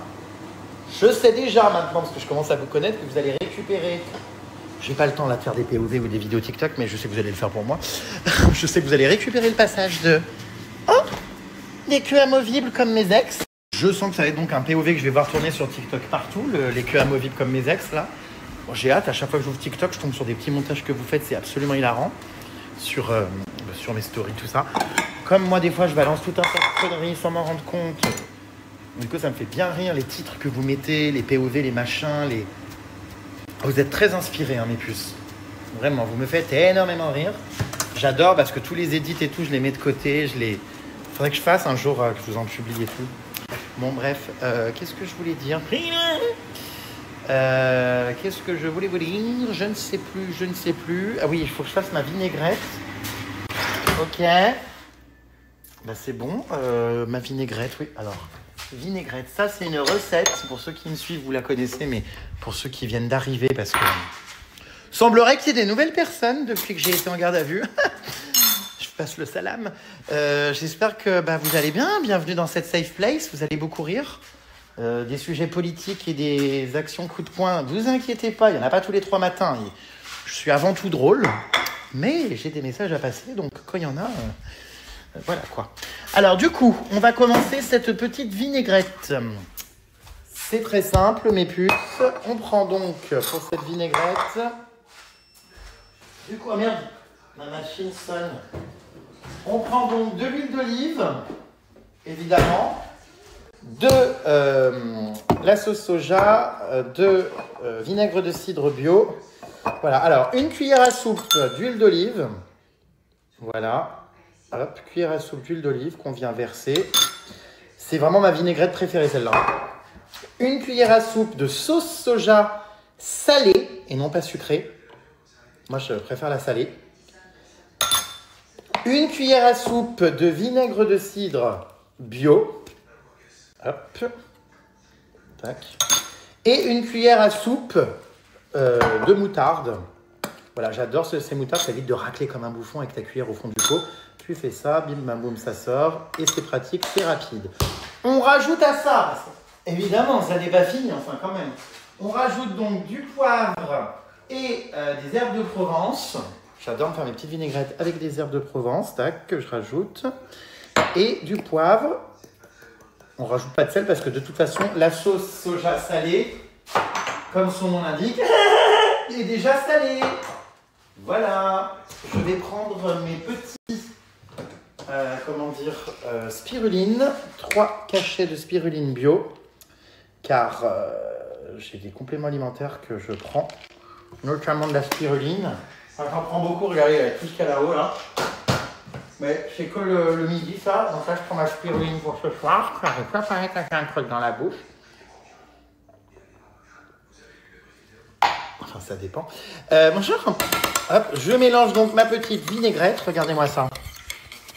Je sais déjà maintenant, parce que je commence à vous connaître, que vous allez récupérer. J'ai pas le temps là de faire des POV ou des vidéos TikTok, mais je sais que vous allez le faire pour moi. Je sais que vous allez récupérer le passage de... Oh, des queues amovibles comme mes ex. Je sens que ça va être donc un POV que je vais voir tourner sur TikTok partout, les queues amovibles comme mes ex là. Bon, j'ai hâte, à chaque fois que j'ouvre TikTok, je tombe sur des petits montages que vous faites, c'est absolument hilarant. Sur mes stories, tout ça. Comme moi, des fois, je balance tout un tas de conneries sans m'en rendre compte. Du coup, ça me fait bien rire, les titres que vous mettez, les POV, les machins, les... Vous êtes très inspirés, hein, mes puces. Vraiment, vous me faites énormément rire. J'adore parce que tous les edits et tout, je les mets de côté. Faudrait que je fasse un jour que je vous en publie et tout. Bon, bref, qu'est-ce que je voulais dire? Qu'est-ce que je voulais vous dire? Je ne sais plus. Ah oui, il faut que je fasse ma vinaigrette. Ok. Bah, c'est bon. Ma vinaigrette, oui. Alors, vinaigrette, ça, c'est une recette. Pour ceux qui me suivent, vous la connaissez, mais pour ceux qui viennent d'arriver, parce que semblerait qu'il y ait des nouvelles personnes depuis que j'ai été en garde à vue. Je passe le salam. J'espère que vous allez bien. Bienvenue dans cette safe place. Vous allez beaucoup rire. Des sujets politiques et des actions coup de poing. Ne vous inquiétez pas, il n'y en a pas tous les 3 matins. Je suis avant tout drôle, mais j'ai des messages à passer. Donc quand il y en a, voilà quoi. Alors du coup, on va commencer cette petite vinaigrette. C'est très simple, mes puces. On prend donc pour cette vinaigrette... Du coup, oh merde, ma machine sonne. On prend donc de l'huile d'olive, évidemment, de la sauce soja, de vinaigre de cidre bio. Voilà, alors une cuillère à soupe d'huile d'olive. Voilà, hop, cuillère à soupe d'huile d'olive qu'on vient verser. C'est vraiment ma vinaigrette préférée, celle-là. Une cuillère à soupe de sauce soja salée et non pas sucrée. Moi, je préfère la salée. Une cuillère à soupe de vinaigre de cidre bio. Hop. Tac. Et une cuillère à soupe de moutarde. Voilà, j'adore ces moutardes. Ça évite de racler comme un bouffon avec ta cuillère au fond du pot. Tu fais ça, bim bam boum, ça sort. Et c'est pratique, c'est rapide. On rajoute à ça, évidemment, ça n'est pas fini, enfin quand même. On rajoute donc du poivre et des herbes de Provence. J'adore me faire mes petites vinaigrettes avec des herbes de Provence, tac, que je rajoute. Et du poivre. On ne rajoute pas de sel parce que de toute façon, la sauce soja salée, comme son nom l'indique, est déjà salée. Voilà. Je vais prendre mes petits, spiruline. 3 cachets de spiruline bio. Car j'ai des compléments alimentaires que je prends, notamment de la spiruline. Enfin, j'en prends beaucoup, regardez, il y a tout ce qu'il y a là-haut, là. Mais c'est que le midi, ça. Donc là, je prends ma spiruline pour ce soir. Ça n'arrive pas pareil quand j'ai un truc dans la bouche. Enfin, ça dépend. Mon cher, hop, je mélange donc ma petite vinaigrette. Regardez-moi ça.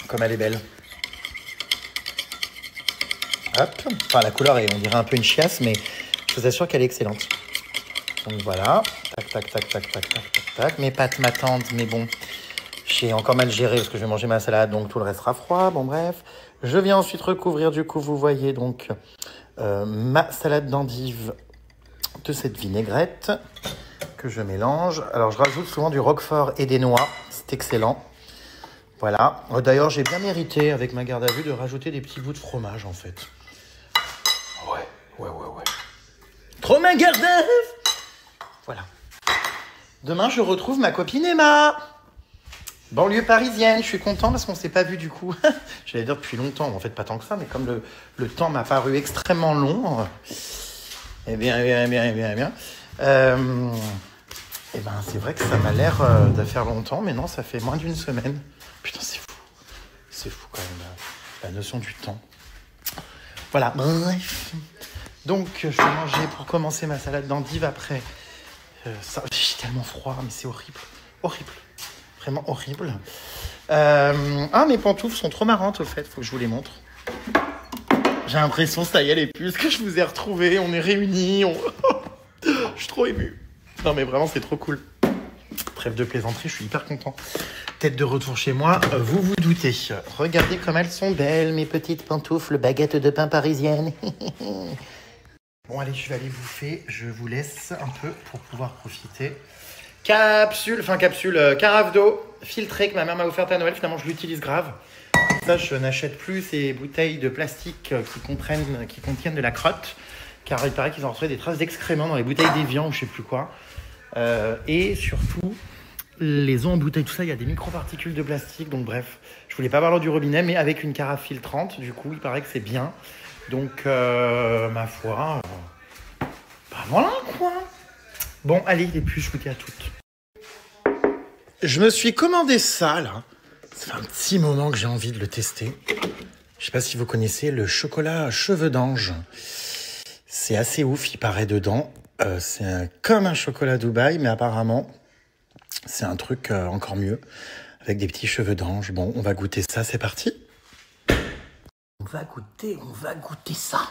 Comme elle est belle. Hop. Enfin, la couleur, on dirait un peu une chiasse, mais je vous assure qu'elle est excellente. Donc voilà. Tac, tac, tac, tac, tac, tac, tac, tac. Mes pâtes m'attendent, mais bon, j'ai encore mal géré parce que je vais manger ma salade, donc tout le reste sera froid. Bon, bref. Je viens ensuite recouvrir, du coup, vous voyez donc ma salade d'endive de cette vinaigrette que je mélange. Alors, je rajoute souvent du roquefort et des noix. C'est excellent. Voilà. D'ailleurs, j'ai bien mérité, avec ma garde à vue, de rajouter des petits bouts de fromage, en fait. Ouais. Trop ma garde à vue. Voilà. Demain, je retrouve ma copine Emma. Banlieue parisienne. Je suis content parce qu'on ne s'est pas vu, du coup. J'allais dire depuis longtemps. En fait, pas tant que ça, mais comme le temps m'a paru extrêmement long. Eh bien. C'est vrai que ça m'a l'air de faire longtemps, mais non, ça fait moins d'1 semaine. Putain, c'est fou. C'est fou quand même, la notion du temps. Voilà, bref. Donc, je vais manger pour commencer ma salade d'endive après. J'ai tellement froid, mais c'est horrible. Horrible. Vraiment horrible. Mes pantoufles sont trop marrantes, au fait. Faut que je vous les montre. J'ai l'impression, ça y est, les puces, que je vous ai retrouvés. On est réunis. Je suis trop ému. Non, mais vraiment, c'est trop cool. Trêve de plaisanterie, je suis hyper content. Tête de retour chez moi, vous vous doutez. Regardez comme elles sont belles, mes petites pantoufles, baguettes de pain parisiennes. Bon, allez, je vais aller bouffer. Je vous laisse un peu pour pouvoir profiter. Capsule, carafe d'eau filtrée que ma mère m'a offerte à Noël. Finalement, je l'utilise grave. Ça, je n'achète plus ces bouteilles de plastique qui contiennent de la crotte. Car il paraît qu'ils ont retrouvé des traces d'excréments dans les bouteilles d'Evian ou je sais plus quoi. Et surtout, les eaux en bouteille, tout ça, il y a des microparticules de plastique. Donc bref, je voulais pas avoir l'eau du robinet, mais avec une carafe filtrante, du coup, il paraît que c'est bien. Donc, ma foi, voilà quoi. Bon, allez, les puces, je vous dis à toutes. Je me suis commandé ça, là. Ça fait un petit moment que j'ai envie de le tester. Je sais pas si vous connaissez le chocolat cheveux d'ange. C'est assez ouf, il paraît dedans. C'est comme un chocolat Dubaï, mais apparemment, c'est un truc encore mieux, avec des petits cheveux d'ange. Bon, on va goûter ça, c'est parti. On va goûter ça.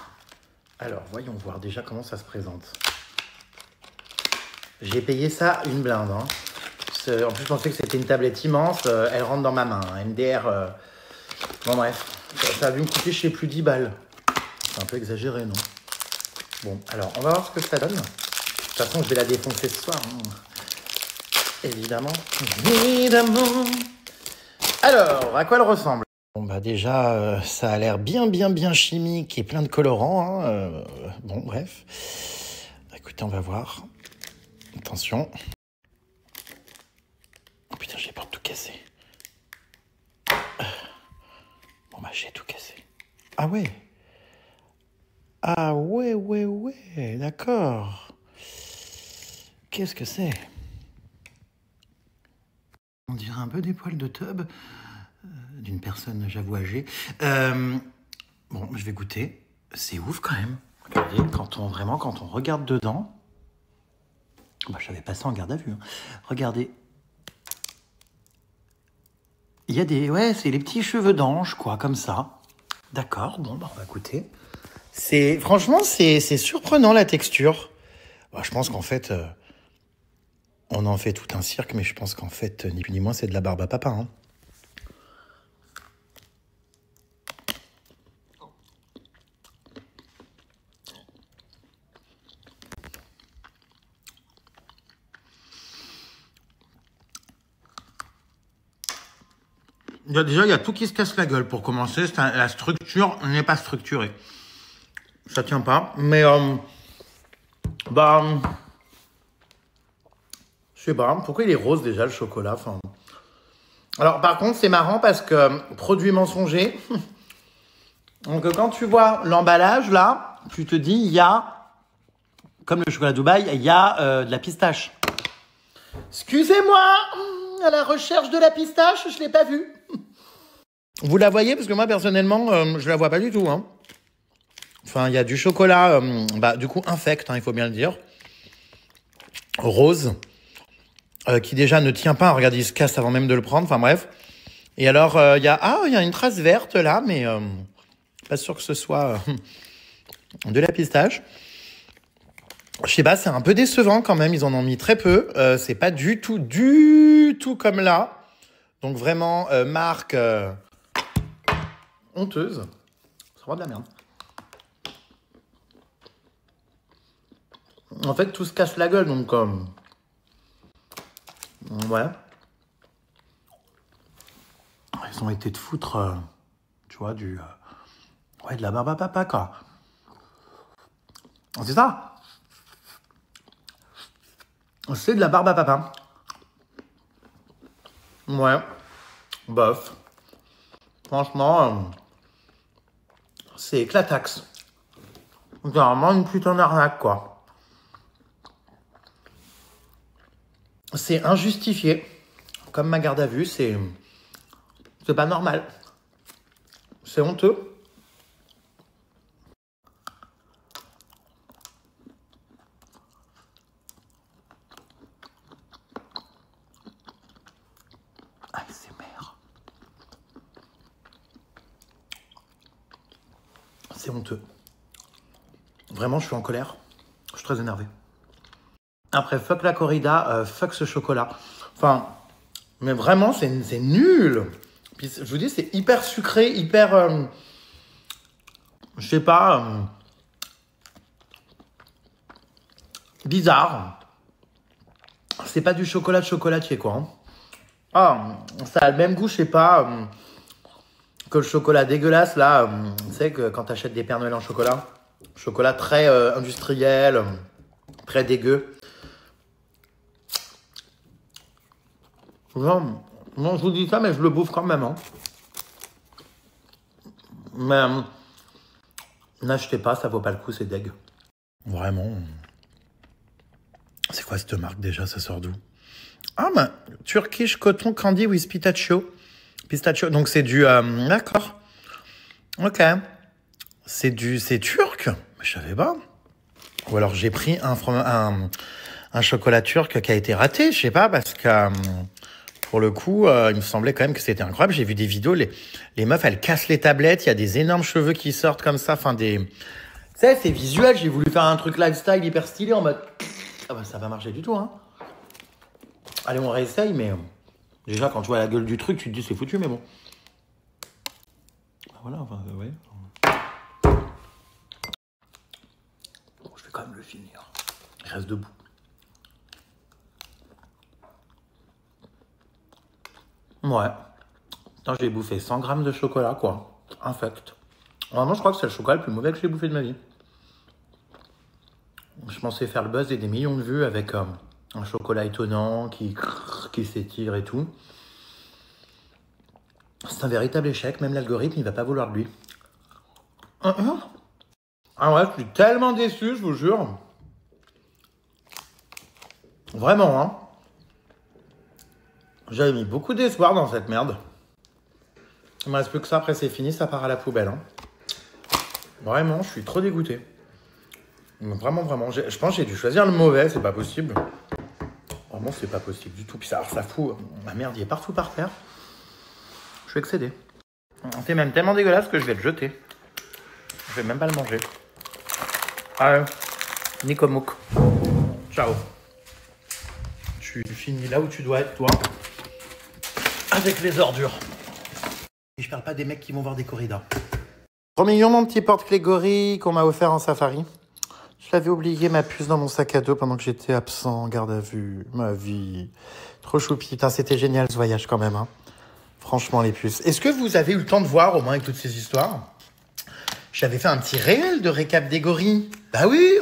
Alors, voyons voir déjà comment ça se présente. J'ai payé ça une blinde. Hein. En plus, je pensais que c'était une tablette immense. Elle rentre dans ma main. MDR. Bon, bref. Ça a dû me coûter, je sais plus, 10 balles. C'est un peu exagéré, non? Bon, alors, on va voir ce que ça donne. De toute façon, je vais la défoncer ce soir. Hein. Évidemment. Évidemment. Alors, à quoi elle ressemble? Bon, bah déjà, ça a l'air bien chimique et plein de colorants. Hein. Bon, bref. Écoutez, on va voir. Attention. Oh putain, j'ai peur de tout casser. Bon, bah, j'ai tout cassé. Ah ouais. Ah ouais, d'accord. Qu'est-ce que c'est? On dirait un peu des poils de tub d'une personne, j'avoue, âgée. Bon, je vais goûter. C'est ouf quand même. Regardez, quand on regarde dedans... Bah, j'avais pas ça en garde à vue. Hein. Regardez. Il y a des... Ouais, c'est les petits cheveux d'ange, quoi, comme ça. D'accord, bon, bah, on va goûter. Franchement, c'est surprenant, la texture. Bah, je pense qu'en fait... on en fait tout un cirque, mais je pense qu'en fait, ni plus ni moins, c'est de la barbe à papa. Hein. Déjà, il y a tout qui se casse la gueule pour commencer. La structure n'est pas structurée. Ça tient pas. Mais, je sais pas. Pourquoi il est rose déjà, le chocolat? Enfin... Alors, par contre, c'est marrant parce que produit mensonger. Donc, quand tu vois l'emballage, là, tu te dis, il y a, comme le chocolat Dubaï, il y a de la pistache. Excusez-moi, à la recherche de la pistache, je ne l'ai pas vue. Vous la voyez? Parce que moi, personnellement, je la vois pas du tout. Hein. Enfin, il y a du chocolat, du coup, infect, hein, il faut bien le dire. Rose, qui déjà ne tient pas. Regardez, il se casse avant même de le prendre. Enfin, bref. Et alors, il y a une trace verte, là, mais pas sûr que ce soit de la pistache. Je sais pas, c'est un peu décevant quand même. Ils en ont mis très peu. C'est pas du tout comme là. Donc, vraiment, marque... honteuse. Ça va de la merde. En fait, tout se casse la gueule, donc... ouais. Ils ont été de foutre, tu vois, de la barbe à papa, quoi. C'est ça. C'est de la barbe à papa. Ouais. Bof. Franchement... c'est éclataxe. C'est vraiment une putain d'arnaque, quoi. C'est injustifié. Comme ma garde à vue, c'est pas normal. C'est honteux. ASMR. C'est honteux. Vraiment, je suis en colère. Je suis très énervé. Après, fuck la corrida, fuck ce chocolat. Enfin, mais vraiment, c'est nul. Puis, je vous dis, c'est hyper sucré, hyper... je sais pas... bizarre. C'est pas du chocolat de chocolatier, quoi. Hein. Ah, ça a le même goût, je sais pas, que le chocolat dégueulasse, là. Tu sais, que quand t'achètes des Père Noël en chocolat. Chocolat très industriel, très dégueu. Non, non, je vous dis ça, mais je le bouffe quand même. Hein. Mais n'achetez pas, ça vaut pas le coup, c'est dégueu. Vraiment. C'est quoi cette marque déjà? Ça sort d'où? Ah, bah, Turkish Cotton Candy with Pistachio. Pistachio, donc c'est du... d'accord. Ok. C'est turc? Mais je savais pas. Ou alors j'ai pris un chocolat turc qui a été raté, je sais pas, parce que... pour le coup, il me semblait quand même que c'était incroyable. J'ai vu des vidéos, les meufs, elles cassent les tablettes, il y a des énormes cheveux qui sortent comme ça, enfin des... Tu sais, c'est visuel, j'ai voulu faire un truc lifestyle hyper stylé en mode... Ah bah ça va marcher du tout, hein. Allez, on réessaye, mais... déjà, quand tu vois la gueule du truc, tu te dis c'est foutu, mais bon. Voilà, enfin, ouais. Bon, je vais quand même le finir. Il reste debout. Ouais. Putain, j'ai bouffé 100 grammes de chocolat, quoi. Infect. Vraiment, je crois que c'est le chocolat le plus mauvais que j'ai bouffé de ma vie. Je pensais faire le buzz et des millions de vues avec un chocolat étonnant qui s'étire et tout. C'est un véritable échec. Même l'algorithme, il va pas vouloir de lui. Ah ouais, je suis tellement déçu, je vous jure. Vraiment, hein. J'avais mis beaucoup d'espoir dans cette merde. Il me reste plus que ça, après c'est fini, ça part à la poubelle. Hein. Vraiment, je suis trop dégoûté. Vraiment, vraiment. Je pense que j'ai dû choisir le mauvais, c'est pas possible. Vraiment, c'est pas possible du tout. Puis ça fout. La merde, il est partout par terre. Je suis excédé. C'est même tellement dégueulasse que je vais le jeter. Je vais même pas le manger. Ah, Nicomouk. Ciao. Tu finis là où tu dois être, toi. Avec les ordures. Et je parle pas des mecs qui vont voir des corridas. Trop mignon, mon petit porte-clés gorille qu'on m'a offert en safari. Je l'avais oublié, ma puce, dans mon sac à dos pendant que j'étais absent en garde à vue. Ma vie. Trop choupi. Putain, c'était génial ce voyage quand même. Hein. Franchement, les puces. Est-ce que vous avez eu le temps de voir, au moins avec toutes ces histoires? J'avais fait un petit réel de récap des gorilles. Bah oui.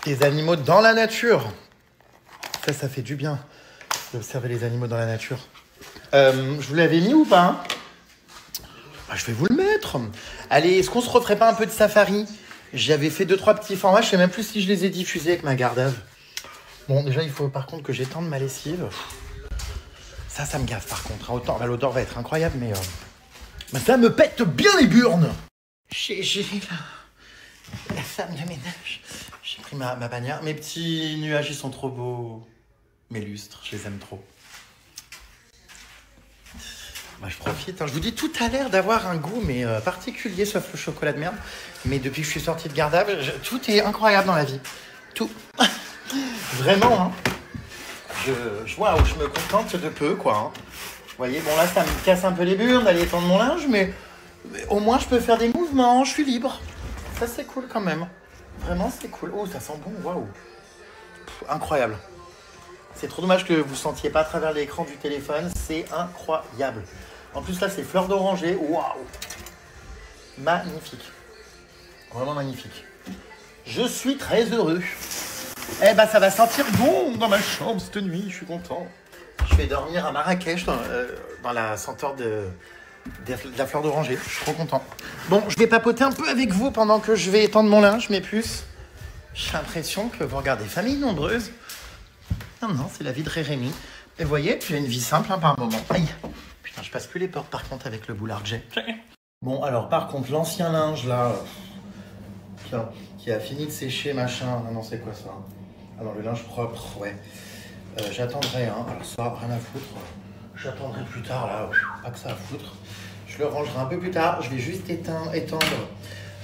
Des animaux dans la nature. Ça fait du bien d'observer les animaux dans la nature. Je vous l'avais mis ou pas hein? Bah, je vais vous le mettre. Allez, est-ce qu'on se referait pas un peu de safari? J'avais fait 2-3 petits formats, je sais même plus si je les ai diffusés avec ma garde à vue. Bon, déjà, il faut par contre que j'étende ma lessive. Ça me gave par contre. Autant, l'odeur va être incroyable, mais ça me pète bien les burnes. J'ai la femme de ménage. J'ai pris ma bannière. Mes petits nuages, ils sont trop beaux. Mes lustres, je les aime trop. Bah, je profite. Hein. Je vous dis, tout a l'air d'avoir un goût mais particulier, sauf le chocolat de merde. Mais depuis que je suis sorti de garde à vue, tout est incroyable dans la vie. Tout. Vraiment, hein. Je vois où je me contente de peu, quoi. Hein. Vous voyez, bon là, ça me casse un peu les burnes d'aller étendre mon linge, mais au moins, je peux faire des mouvements, je suis libre. Ça, c'est cool quand même. Vraiment, c'est cool. Oh, ça sent bon, waouh. Incroyable. C'est trop dommage que vous ne sentiez pas à travers l'écran du téléphone. C'est incroyable. En plus, là, c'est fleur d'oranger. Waouh. Magnifique. Vraiment magnifique. Je suis très heureux. Eh ben, ça va sentir bon dans ma chambre cette nuit. Je suis content. Je vais dormir à Marrakech dans la senteur de la fleur d'oranger. Je suis trop content. Bon, je vais papoter un peu avec vous pendant que je vais étendre mon linge, mes puces. J'ai l'impression que vous regardez Famille Nombreuse. Non, c'est la vie de Rémi. Et vous voyez, j'ai une vie simple hein, par moment. Aïe. Putain, je passe plus les portes par contre avec le boulard que j'ai. Bon, alors par contre, l'ancien linge là, qui a fini de sécher, machin. Ah non, c'est quoi ça? Ah non, le linge propre, ouais. J'attendrai, hein. Alors ça, rien à foutre. J'attendrai plus tard, là. Pas que ça à foutre. Je je le rangerai un peu plus tard. Je vais juste étendre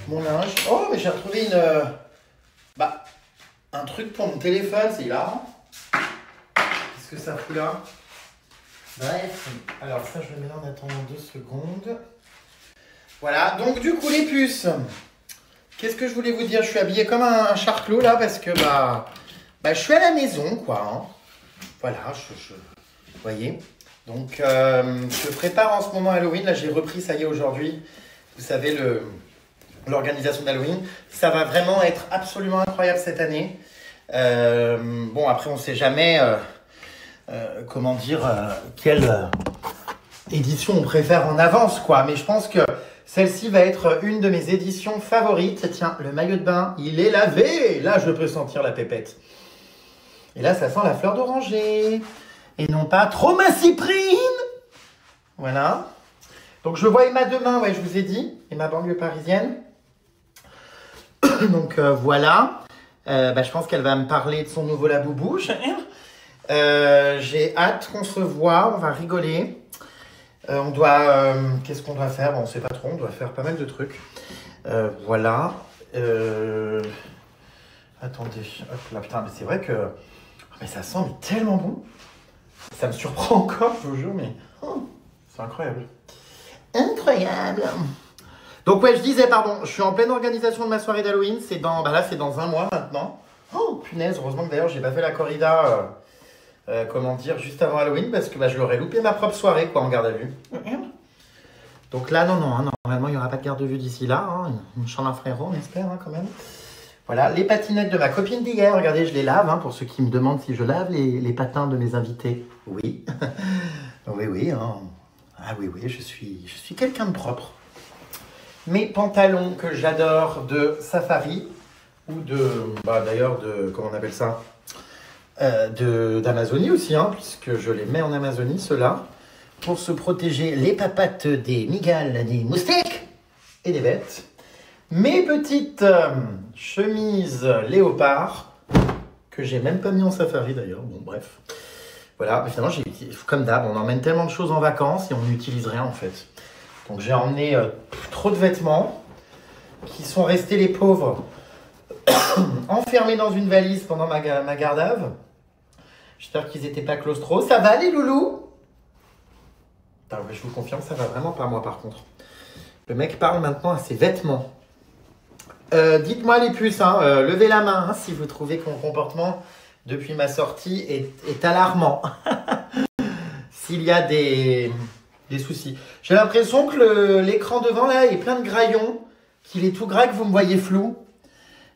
mon linge. Oh, mais j'ai retrouvé un truc pour mon téléphone, c'est hilarant. Qu'est-ce que ça fout là? Bref, alors ça je le mets là en attendant 2 secondes. Voilà, donc du coup les puces. Qu'est-ce que je voulais vous dire? Je suis habillé comme un charclos là parce que je suis à la maison quoi. Hein. Voilà, vous voyez. Donc je prépare en ce moment Halloween. Là j'ai repris, ça y est aujourd'hui. Vous savez l'organisation d'Halloween. Ça va vraiment être absolument incroyable cette année. Bon après on sait jamais quelle édition on préfère en avance quoi. Mais je pense que celle-ci va être une de mes éditions favorites. Tiens, le maillot de bain, il est lavé. Là, je peux sentir la pépette. Et là, ça sent la fleur d'oranger. Et non pas trop ma cyprine. Voilà. Donc, je vois Emma demain, ouais, je vous ai dit. Emma banlieue parisienne. Donc, voilà. Je pense qu'elle va me parler de son nouveau Laboubou. J'ai hâte qu'on se voit. On va rigoler. Qu'est-ce qu'on doit faire? Bon, on ne sait pas trop, on doit faire pas mal de trucs. Voilà. Attendez, hop là, putain, mais c'est vrai que mais ça sent tellement bon. Ça me surprend encore, je vous jure, mais c'est incroyable. Incroyable. Donc ouais, je disais, pardon, je suis en pleine organisation de ma soirée d'Halloween. C'est dans un mois maintenant. Oh, punaise, heureusement que d'ailleurs, j'ai pas fait la corrida... juste avant Halloween, parce que je l'aurais loupé ma propre soirée, quoi, en garde à vue. Donc là, non, normalement, il n'y aura pas de garde à vue d'ici là. Hein. Une chambre à frérot, on espère, hein, quand même. Voilà, les patinettes de ma copine d'hier, regardez, je les lave, hein, pour ceux qui me demandent si je lave les patins de mes invités. Oui. Oui, hein. Ah oui, je suis quelqu'un de propre. Mes pantalons que j'adore de Safari, ou d'ailleurs, comment on appelle ça? D'Amazonie aussi, hein, puisque je les mets en Amazonie, ceux-là, pour se protéger les papates des migales, des moustiques et des bêtes. Mes petites chemises léopard, que j'ai même pas mis en safari d'ailleurs, bon bref. Voilà, mais finalement, comme d'hab, on emmène tellement de choses en vacances et on n'utilise rien en fait. Donc j'ai emmené trop de vêtements qui sont restés les pauvres enfermés dans une valise pendant ma garde à vue. J'espère qu'ils n'étaient pas claustro. Ça va les loulous? Je vous confirme, ça va vraiment pas moi par contre. Le mec parle maintenant à ses vêtements. Dites-moi les puces, hein, levez la main si vous trouvez que mon comportement depuis ma sortie est alarmant. S'il y a des soucis. J'ai l'impression que l'écran devant là est plein de graillons, qu'il est tout gras, que vous me voyez flou.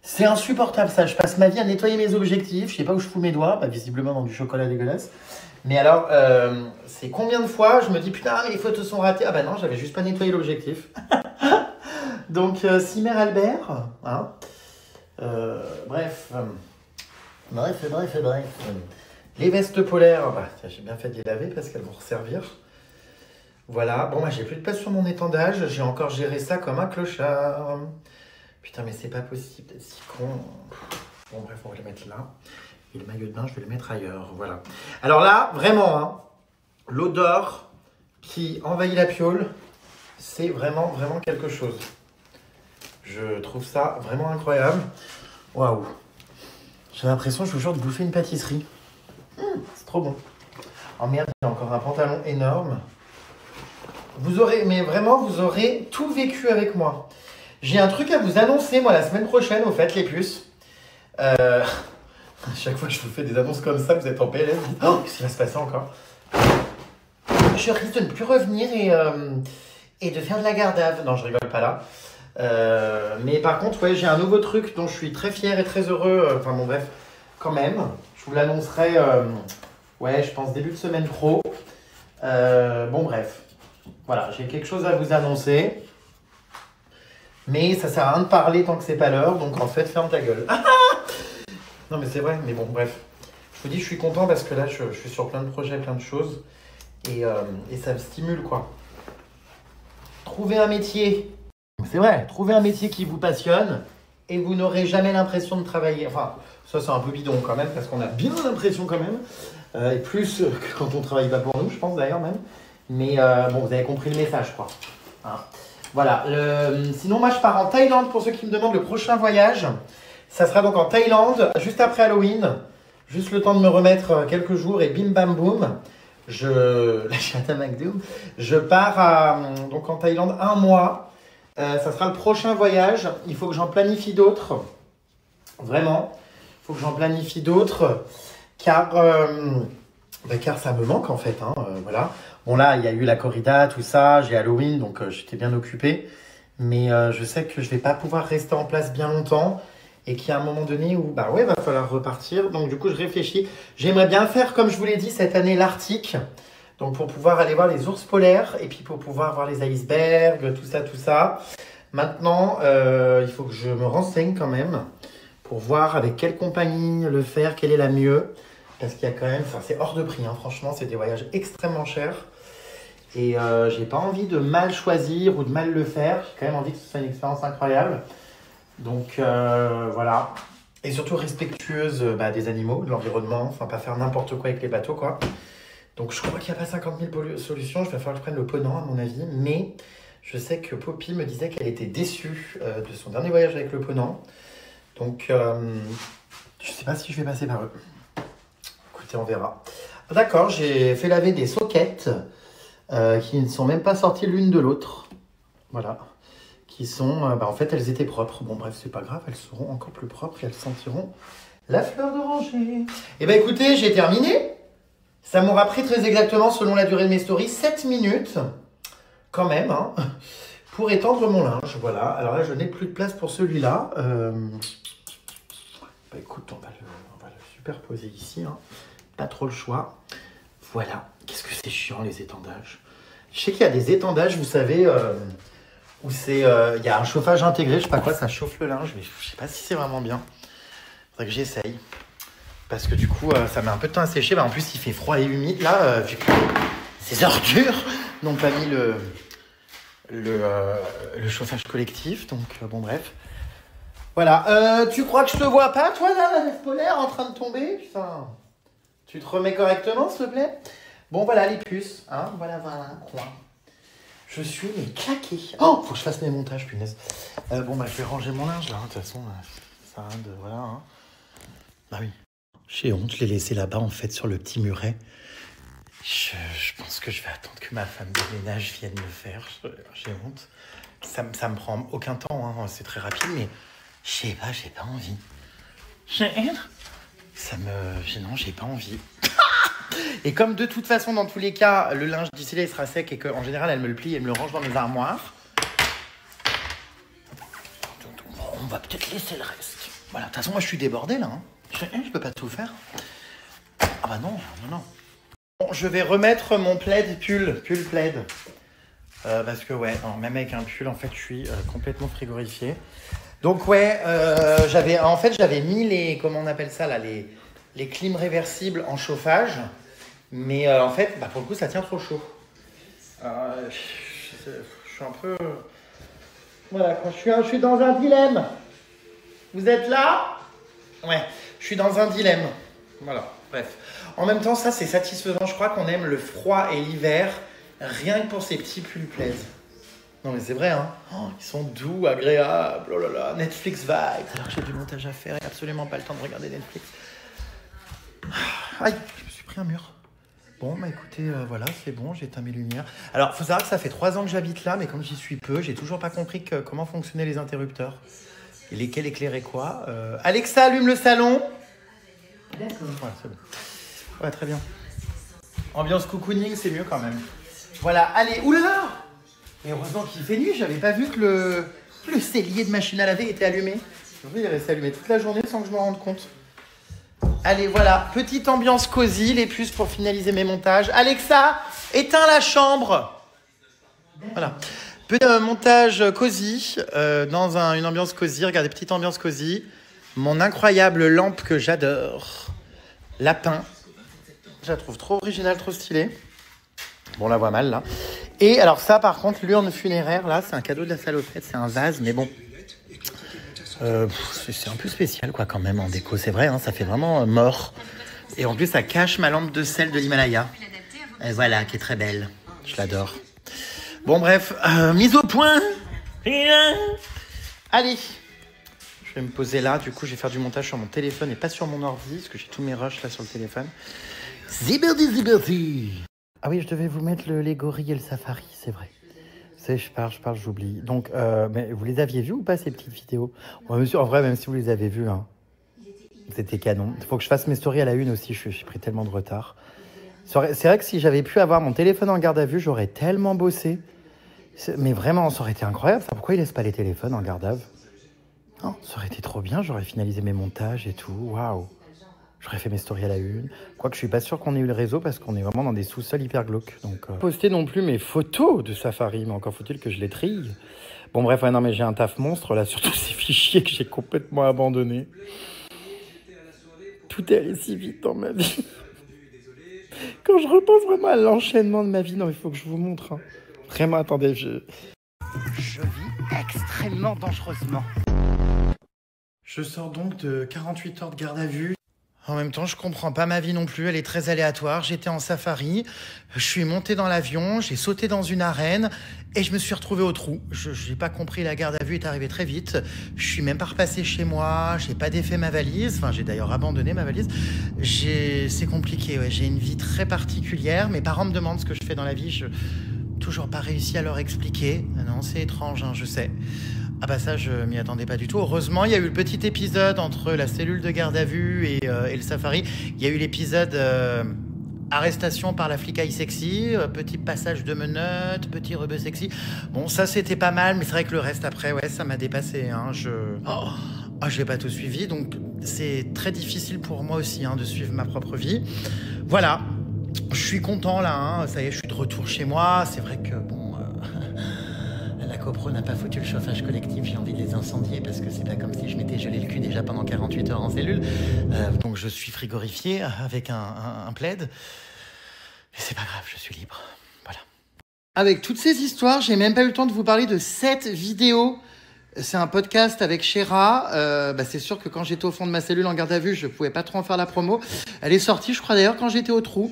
C'est insupportable ça, je passe ma vie à nettoyer mes objectifs, je sais pas où je fous mes doigts, visiblement dans du chocolat dégueulasse. Mais alors, c'est combien de fois je me dis putain mais les photos sont ratées. Ah non, j'avais juste pas nettoyé l'objectif. Donc, Cimer Albert, hein. Bref. Les vestes polaires, j'ai bien fait de les laver parce qu'elles vont resservir. Voilà, bon j'ai plus de place sur mon étendage, j'ai encore géré ça comme un clochard. Putain, mais c'est pas possible d'être si con. Bon, bref, on va les mettre là. Et le maillot de bain, je vais le mettre ailleurs. Voilà. Alors là, vraiment, hein, l'odeur qui envahit la piole, c'est vraiment quelque chose. Je trouve ça vraiment incroyable. Waouh. J'ai l'impression, je vous jure, de bouffer une pâtisserie. C'est trop bon. Oh merde, j'ai encore un pantalon énorme. Vous aurez tout vécu avec moi. J'ai un truc à vous annoncer, moi, la semaine prochaine, au fait, les puces. À chaque fois que je vous fais des annonces comme ça, vous êtes en PLS. Oh, qu'est-ce qui va se passer encore? Je risque de ne plus revenir et de faire de la garde à vue. Non, je rigole pas là. Mais par contre, ouais, j'ai un nouveau truc dont je suis très fier et très heureux. Enfin, bon, bref, quand même. Je vous l'annoncerai, je pense début de semaine pro. Bon, bref. Voilà, j'ai quelque chose à vous annoncer. Mais ça sert à rien de parler tant que c'est pas l'heure, donc en fait, ferme ta gueule. Non, mais c'est vrai, mais bon, bref. Je vous dis, je suis content parce que là, je suis sur plein de projets, plein de choses. Et ça me stimule, quoi. Trouver un métier. C'est vrai, trouver un métier qui vous passionne et vous n'aurez jamais l'impression de travailler. Enfin, ça, c'est un peu bidon quand même, parce qu'on a bien l'impression quand même. Et plus que quand on travaille pas pour nous, je pense d'ailleurs même. Mais bon, vous avez compris le message, quoi. Hein. Voilà. Sinon, moi, je pars en Thaïlande pour ceux qui me demandent le prochain voyage. Ça sera donc en Thaïlande, juste après Halloween. Juste le temps de me remettre quelques jours et bim bam boum. Là, j'ai atteint McDo. Je pars donc en Thaïlande 1 mois. Ça sera le prochain voyage. Il faut que j'en planifie d'autres. Vraiment. Il faut que j'en planifie d'autres. Car ça me manque en fait. Hein, voilà. Bon là, il y a eu la corrida, tout ça. J'ai Halloween, donc j'étais bien occupé. Mais je sais que je vais pas pouvoir rester en place bien longtemps. Et qu'il y a un moment donné où, bah ouais, va falloir repartir. Donc, du coup, je réfléchis. J'aimerais bien faire, comme je vous l'ai dit, cette année, l'Arctique. Donc, pour pouvoir aller voir les ours polaires et puis pour pouvoir voir les icebergs, tout ça, tout ça. Maintenant, il faut que je me renseigne quand même pour voir avec quelle compagnie le faire, quelle est la mieux. Parce qu'il y a quand même, enfin, c'est hors de prix, hein. Franchement, c'est des voyages extrêmement chers. Et j'ai pas envie de mal choisir ou de mal le faire. J'ai quand même envie que ce soit une expérience incroyable. Donc voilà, et surtout respectueuse des animaux, de l'environnement, enfin pas faire n'importe quoi avec les bateaux quoi. Donc je crois qu'il n'y a pas 50 000 solutions, je vais falloir que je prenne le Ponant à mon avis, mais je sais que Poppy me disait qu'elle était déçue de son dernier voyage avec le Ponant. Donc je sais pas si je vais passer par eux. Écoutez, on verra. D'accord, j'ai fait laver des soquettes qui ne sont même pas sorties l'une de l'autre. Voilà. Qui sont, en fait, elles étaient propres. Bon, bref, c'est pas grave, elles seront encore plus propres et elles sentiront la fleur d'oranger. Et ben écoutez, j'ai terminé. Ça m'aura pris très exactement, selon la durée de mes stories, 7 minutes, quand même, hein, pour étendre mon linge. Voilà, alors là, je n'ai plus de place pour celui-là. Écoute, on va le superposer ici, hein. Pas trop le choix. Voilà, qu'est-ce que c'est chiant, les étendages. Je sais qu'il y a des étendages, vous savez... où c'est, y a un chauffage intégré, je sais pas quoi, ça chauffe le linge, mais je sais pas si c'est vraiment bien. Faudrait que j'essaye. Parce que du coup, ça met un peu de temps à sécher. En plus, il fait froid et humide là, vu que ces ordures n'ont pas mis le chauffage collectif. Donc, bon, bref. Voilà. Tu crois que je te vois pas, toi, là, la neige polaire en train de tomber? Putain. Tu te remets correctement, s'il te plaît? Bon, voilà les puces. Hein, voilà, coin. Je suis mais claqué. Oh, faut que je fasse mes montages, punaise. Bon, je vais ranger mon linge, là. De toute façon, ça rien de... Voilà, hein. Bah oui. J'ai honte, je l'ai laissé là-bas, en fait, sur le petit muret. Je pense que je vais attendre que ma femme de ménage vienne le faire. J'ai honte. Ça me prend aucun temps, hein. C'est très rapide, mais... Je sais pas, j'ai pas envie. Non, j'ai pas envie. Et comme de toute façon, dans tous les cas, le linge d'ici là, il sera sec et qu'en général, elle me le plie, elle me le range dans mes armoires. Donc, on va peut-être laisser le reste. Voilà, de toute façon, moi, je suis débordé, là. Hein. Je peux pas tout faire. Ah bah non. Bon, je vais remettre mon pull plaid. Parce que, ouais, non, même avec un pull, en fait, je suis complètement frigorifié. Donc, ouais, j'avais mis les... Comment on appelle ça, là, les clims réversibles en chauffage, mais en fait, pour le coup, ça tient trop chaud. Je suis un peu... Voilà, quand je suis dans un dilemme. Vous êtes là? Ouais, je suis dans un dilemme. Voilà, bref. En même temps, ça, c'est satisfaisant. Je crois qu'on aime le froid et l'hiver, rien que pour ces petits pulls plaid. Non, mais c'est vrai, hein. Oh, ils sont doux, agréables. Oh là là, Netflix vibes. Alors que j'ai du montage à faire et absolument pas le temps de regarder Netflix. Aïe, je me suis pris un mur. Bon, écoutez, voilà, c'est bon, j'ai éteint mes lumières. Alors, faut savoir que ça fait 3 ans que j'habite là, mais comme j'y suis peu, j'ai toujours pas compris comment fonctionnaient les interrupteurs. Et lesquels éclairaient quoi. Alexa, allume le salon. D'accord. Voilà, c'est bon. Ouais, très bien. Ambiance cocooning, c'est mieux quand même. Voilà, allez, oulala! Et heureusement qu'il fait nuit, j'avais pas vu que le cellier de machine à laver était allumé. Il est resté allumé toute la journée sans que je m'en rende compte. Allez, voilà, petite ambiance cosy, les puces pour finaliser mes montages. Alexa, éteins la chambre. Voilà. Petit montage cosy, dans une ambiance cosy. Regardez, petite ambiance cosy. Mon incroyable lampe que j'adore. Lapin. Je la trouve trop originale, trop stylée. Bon, on la voit mal, là. Et alors ça, par contre, l'urne funéraire, là, c'est un cadeau de la salopette. C'est un vase, mais bon... c'est un peu spécial, quoi, quand même, en déco. C'est vrai, hein, ça fait vraiment mort. Et en plus, ça cache ma lampe de sel de l'Himalaya. Et voilà, qui est très belle. Je l'adore. Bon bref, mise au point. Allez, je vais me poser là. Du coup, je vais faire du montage sur mon téléphone et pas sur mon ordi, parce que j'ai tous mes rushs là sur le téléphone. Ziberdi. Ah oui, je devais vous mettre les gorilles et le safari, c'est vrai. Je parle, j'oublie. Donc, mais vous les aviez vus ou pas, ces petites vidéos? En vrai, même si vous les avez vues, hein, c'était canon. Il faut que je fasse mes stories à la une aussi, j'ai pris tellement de retard. C'est vrai que si j'avais pu avoir mon téléphone en garde à vue, j'aurais tellement bossé. Mais vraiment, ça aurait été incroyable. Ça. Pourquoi ils laissent pas les téléphones en garde à vue? Non, ça aurait été trop bien, j'aurais finalisé mes montages et tout. Waouh! J'aurais fait mes stories à la une. Quoique je suis pas sûr qu'on ait eu le réseau parce qu'on est vraiment dans des sous-sols hyper glauques. Donc, poster non plus mes photos de safari, mais encore faut-il que je les trille. Bon bref, ouais, non mais j'ai un taf monstre là sur tous ces fichiers que j'ai complètement abandonnés. Tout est allé si vite dans ma vie. Quand je repense vraiment à l'enchaînement de ma vie, non, il faut que je vous montre. Hein. Vraiment, attendez, je vis extrêmement dangereusement. Je sors donc de 48 heures de garde à vue. En même temps, je comprends pas ma vie non plus, elle est très aléatoire. J'étais en safari, je suis monté dans l'avion, j'ai sauté dans une arène et je me suis retrouvé au trou. Je n'ai pas compris, la garde à vue est arrivée très vite. Je suis même pas repassé chez moi, j'ai pas défait ma valise. Enfin, j'ai d'ailleurs abandonné ma valise. C'est compliqué, ouais. J'ai une vie très particulière. Mes parents me demandent ce que je fais dans la vie. Je toujours pas réussi à leur expliquer. Non, c'est étrange, hein, je sais. Ah bah ça, je m'y attendais pas du tout. Heureusement, il y a eu le petit épisode entre la cellule de garde à vue et le safari. Il y a eu l'épisode arrestation par la flicaille sexy, petit passage de menottes, petit rebeu sexy. Bon, ça, c'était pas mal, mais c'est vrai que le reste après, ouais, ça m'a dépassé. Hein. Je n'ai pas tout suivi, donc c'est très difficile pour moi aussi hein, de suivre ma propre vie. Voilà, je suis content là, hein. Ça y est, je suis de retour chez moi. C'est vrai que, bon... La copro n'a pas foutu le chauffage collectif, j'ai envie de les incendier parce que c'est pas comme si je m'étais gelé le cul déjà pendant 48 heures en cellule. Donc je suis frigorifié avec un plaid. Mais c'est pas grave, je suis libre. Voilà. Avec toutes ces histoires, j'ai même pas eu le temps de vous parler de cette vidéo. C'est un podcast avec Chéra. C'est sûr que quand j'étais au fond de ma cellule en garde à vue, je pouvais pas trop en faire la promo. Elle est sortie, je crois d'ailleurs, quand j'étais au trou.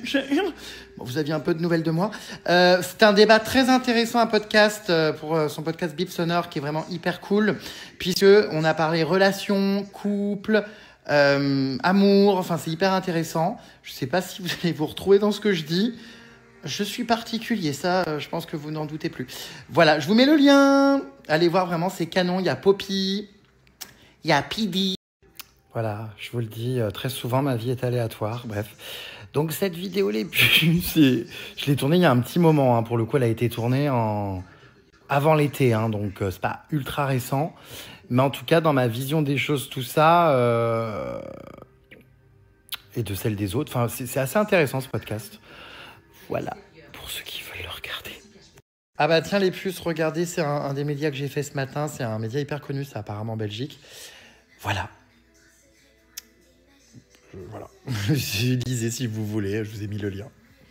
Bon, vous aviez un peu de nouvelles de moi. C'est un débat très intéressant, un podcast pour son podcast Bip Sonore qui est vraiment hyper cool, puisque on a parlé relations, couple, amour. Enfin, c'est hyper intéressant. Je sais pas si vous allez vous retrouver dans ce que je dis. Je suis particulier, ça, je pense que vous n'en doutez plus. Voilà, je vous mets le lien. Allez voir, vraiment, c'est canon. Il y a Poppy, il y a PD. Voilà, je vous le dis, très souvent, ma vie est aléatoire. Bref. Donc, cette vidéo, je l'ai tournée il y a un petit moment. Hein. Pour le coup, elle a été tournée avant l'été. Hein, donc, c'est pas ultra récent. Mais en tout cas, dans ma vision des choses, tout ça, et de celle des autres, c'est assez intéressant, ce podcast. Voilà, pour ceux qui veulent le regarder. Ah bah tiens les puces, regardez, c'est un des médias que j'ai fait ce matin. C'est un média hyper connu, c'est apparemment en Belgique. Voilà. Voilà. Lisez si vous voulez, je vous ai mis le lien.